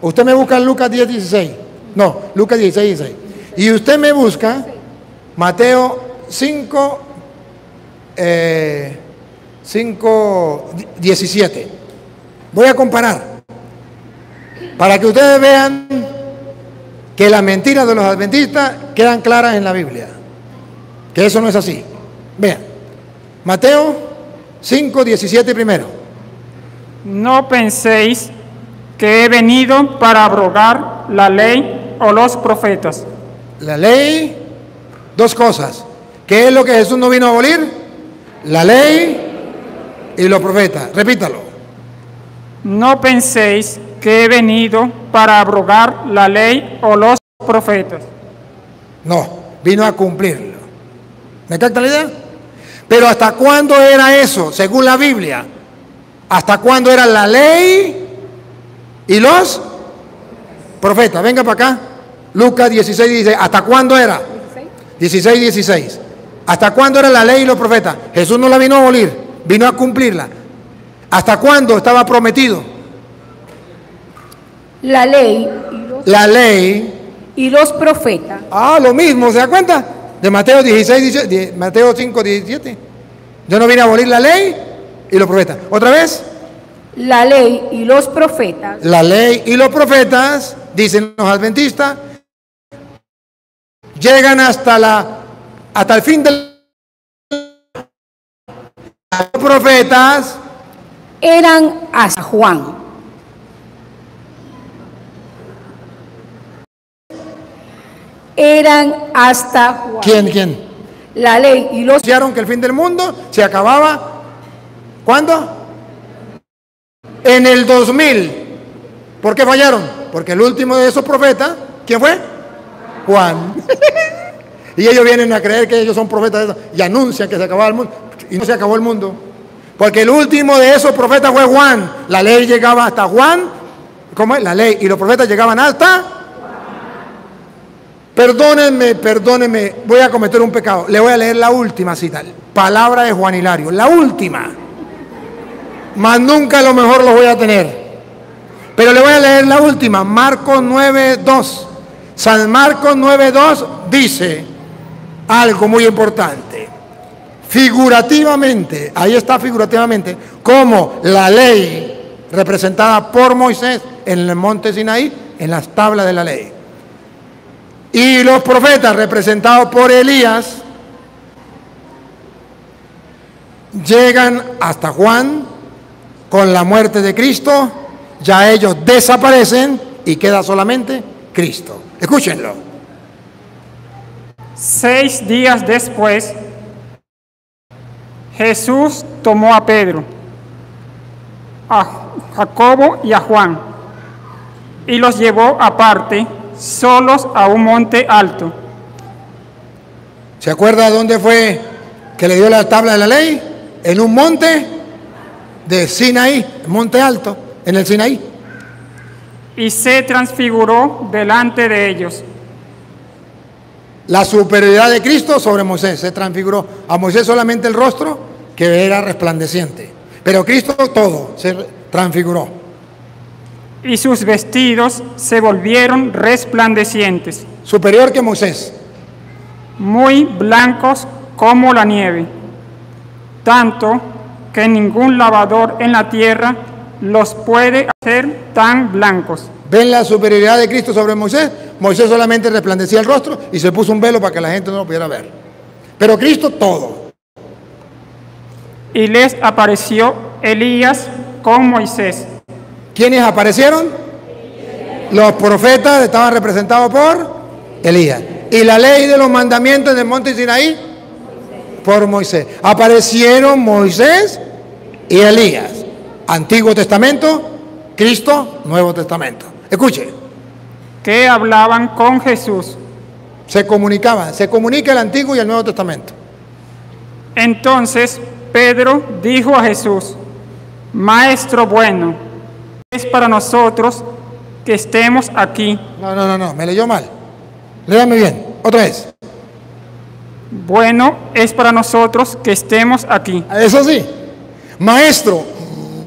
usted me busca en Lucas 10, 16. No, Lucas 16, 16. Y usted me busca Mateo 5, 17. Voy a comparar para que ustedes vean que las mentiras de los adventistas quedan claras en la Biblia, que eso no es así. Vean, Mateo 5, 17 primero. No penséis que he venido para abrogar la ley o los profetas. La ley, dos cosas. ¿Qué es lo que Jesús no vino a abolir? La ley y los profetas. Repítalo. No penséis que he venido para abrogar la ley o los profetas. No, vino a cumplirlo. ¿Me capta la idea? Pero ¿hasta cuándo era eso, según la Biblia? ¿Hasta cuándo era la ley y los profetas? Venga para acá. Lucas 16, 16. ¿Hasta cuándo era? 16, 16. ¿Hasta cuándo era la ley y los profetas? Jesús no la vino a abolir, vino a cumplirla. ¿Hasta cuándo estaba prometido? La ley y los profetas. Ah, lo mismo, ¿se da cuenta? De Mateo 16, de Mateo 5, 17. Yo no vine a abolir la ley y los profetas. ¿Otra vez? La ley y los profetas. La ley y los profetas, dicen los adventistas, llegan hasta el fin del... Los profetas eran hasta Juan. eran hasta Juan. ¿Quién? La ley y los Anunciaron que el fin del mundo se acababa, ¿cuándo? En el 2000. ¿Por qué fallaron? Porque el último de esos profetas, ¿quién fue? Juan. Y ellos vienen a creer que ellos son profetas de eso, y anuncian que se acababa el mundo. Y no se acabó el mundo. Porque el último de esos profetas fue Juan. La ley llegaba hasta Juan. ¿Cómo es? La ley y los profetas llegaban hasta... Perdónenme, voy a cometer un pecado. Le voy a leer la última cita. Palabra de Juan Hilario. La última. Más nunca a lo mejor lo voy a tener. Pero le voy a leer la última. Marcos 9:2. San Marcos 9:2 dice algo muy importante. Figurativamente, ahí está figurativamente, como la ley representada por Moisés en el monte Sinaí, en las tablas de la ley. Y los profetas representados por Elías llegan hasta Juan con la muerte de Cristo, ya ellos desaparecen y queda solamente Cristo. Escúchenlo. 6 días después, Jesús tomó a Pedro, a Jacobo y a Juan, y los llevó aparte, solos a un monte alto. ¿Se acuerda dónde fue que le dio la tabla de la ley? En un monte de Sinaí, monte alto, en el Sinaí. Y se transfiguró delante de ellos. La superioridad de Cristo sobre Moisés se transfiguró. A Moisés solamente el rostro, que era resplandeciente. Pero Cristo todo se transfiguró. Y sus vestidos se volvieron resplandecientes, Superior que Moisés. muy blancos como la nieve, tanto que ningún lavador en la tierra los puede hacer tan blancos. ¿Ven la superioridad de Cristo sobre Moisés? Moisés solamente resplandecía el rostro y se puso un velo para que la gente no lo pudiera ver. Pero Cristo todo. Y les apareció Elías con Moisés. ¿Quiénes aparecieron? Los profetas estaban representados por Elías. Y la ley de los mandamientos del monte Sinaí por Moisés. Aparecieron Moisés y Elías. Antiguo Testamento, Cristo, Nuevo Testamento. Escuche. Que hablaban con Jesús. Se comunica el Antiguo y el Nuevo Testamento. Entonces Pedro dijo a Jesús: Maestro bueno, es para nosotros que estemos aquí. No, me leyó mal. Léame bien, otra vez. Bueno, es para nosotros que estemos aquí. Eso sí. Maestro,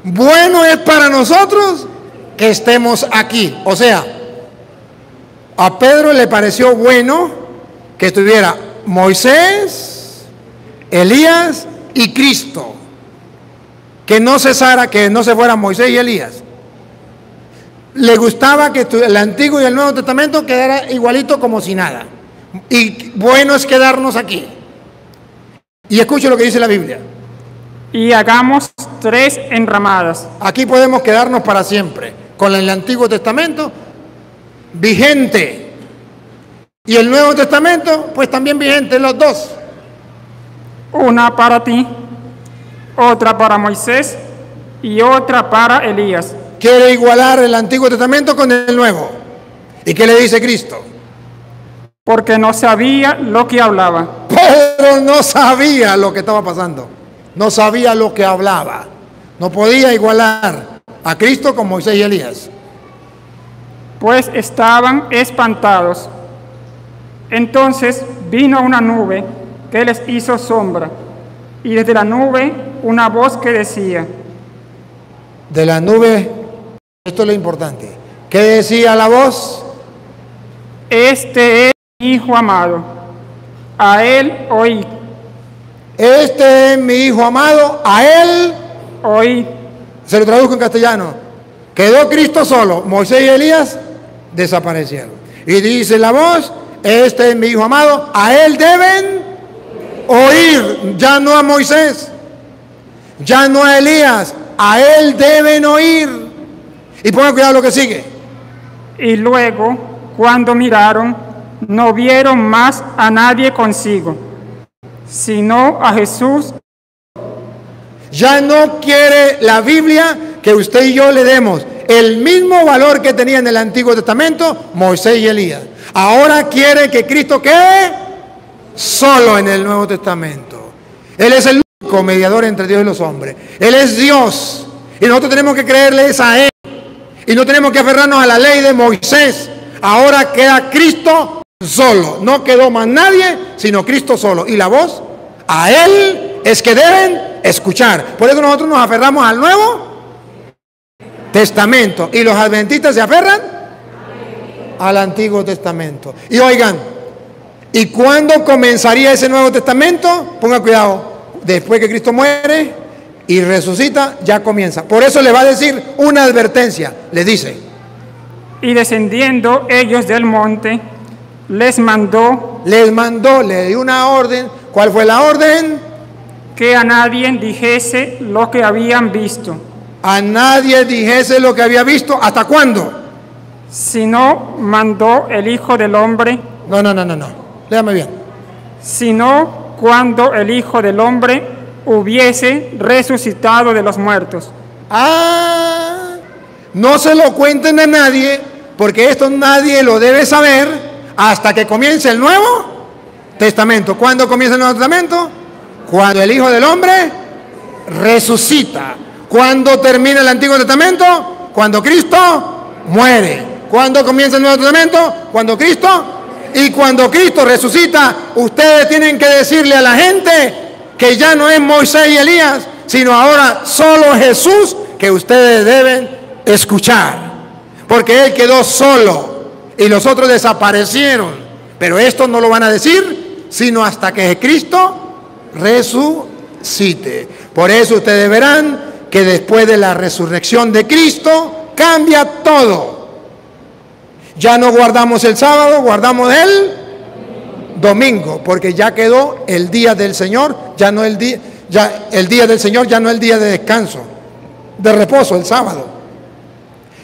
bueno es para nosotros que estemos aquí. O sea, a Pedro le pareció bueno que estuviera Moisés, Elías y Cristo. Que no cesara, que no se fueran Moisés y Elías. Le gustaba que el Antiguo y el Nuevo Testamento quedara igualito como si nada. Y bueno es quedarnos aquí. Y escuche lo que dice la Biblia. Y hagamos 3 enramadas. Aquí podemos quedarnos para siempre. Con el Antiguo Testamento vigente. Y el Nuevo Testamento, pues también vigente, los dos. Una para ti, otra para Moisés y otra para Elías. Quiere igualar el Antiguo Testamento con el Nuevo. ¿Y qué le dice Cristo? Porque no sabía lo que hablaba. Pedro no sabía lo que estaba pasando. No sabía lo que hablaba. No podía igualar a Cristo con Moisés y Elías. Pues estaban espantados. Entonces vino una nube que les hizo sombra, y desde la nube una voz que decía. De la nube, esto es lo importante. ¿Qué decía la voz? Este es mi Hijo amado, a él oíd. Este es mi Hijo amado, a él Oíd. Se lo traduzco en castellano. Quedó Cristo solo, Moisés y Elías desaparecieron. Y dice la voz, este es mi Hijo amado, a él deben oír, ya no a Moisés, ya no a Elías, a él deben oír. Y pongan cuidado lo que sigue. Y luego, cuando miraron, no vieron más a nadie consigo, sino a Jesús. Ya no quiere la Biblia que usted y yo le demos el mismo valor que tenía en el Antiguo Testamento Moisés y Elías. Ahora quiere que Cristo quede solo en el Nuevo Testamento. Él es el único mediador entre Dios y los hombres. Él es Dios y nosotros tenemos que creerles a Él. Y no tenemos que aferrarnos a la ley de Moisés. Ahora queda Cristo solo. No quedó más nadie, sino Cristo solo. Y la voz a Él es que deben escuchar. Por eso nosotros nos aferramos al Nuevo Testamento. Y los adventistas se aferran al Antiguo Testamento. Y oigan, ¿y cuándo comenzaría ese Nuevo Testamento? Ponga cuidado. Después que Cristo muere y resucita, ya comienza. Por eso le va a decir una advertencia. Le dice: Y descendiendo ellos del monte, les mandó, le dio una orden. ¿Cuál fue la orden? que a nadie dijese lo que habían visto, A nadie dijese lo que había visto. ¿Hasta cuándo? sino mandó el Hijo del Hombre, No. Léame bien. sino cuando el Hijo del Hombre hubiese resucitado de los muertos. No se lo cuenten a nadie, porque esto nadie lo debe saber hasta que comience el Nuevo Testamento. ¿Cuándo comienza el Nuevo Testamento? Cuando el Hijo del Hombre resucita. ¿Cuándo termina el Antiguo Testamento? Cuando Cristo muere. ¿Cuándo comienza el Nuevo Testamento? Cuando Cristo. Y cuando Cristo resucita, ustedes tienen que decirle a la gente que ya no es Moisés y Elías, sino ahora solo Jesús, que ustedes deben escuchar. Porque Él quedó solo y los otros desaparecieron. Pero esto no lo van a decir sino hasta que Cristo resucite. Por eso ustedes verán que después de la resurrección de Cristo cambia todo. Ya no guardamos el sábado, guardamos el domingo, porque ya quedó el día del Señor, el día del Señor ya no el día de descanso, de reposo, el sábado,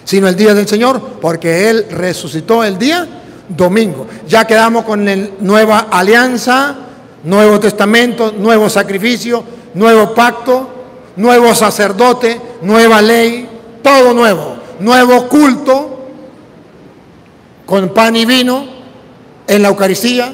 sino el día del Señor, porque Él resucitó el día domingo. Ya quedamos con la nueva alianza, Nuevo Testamento, nuevo sacrificio, nuevo pacto, nuevo sacerdote, nueva ley, todo nuevo, nuevo culto, con pan y vino en la Eucaristía.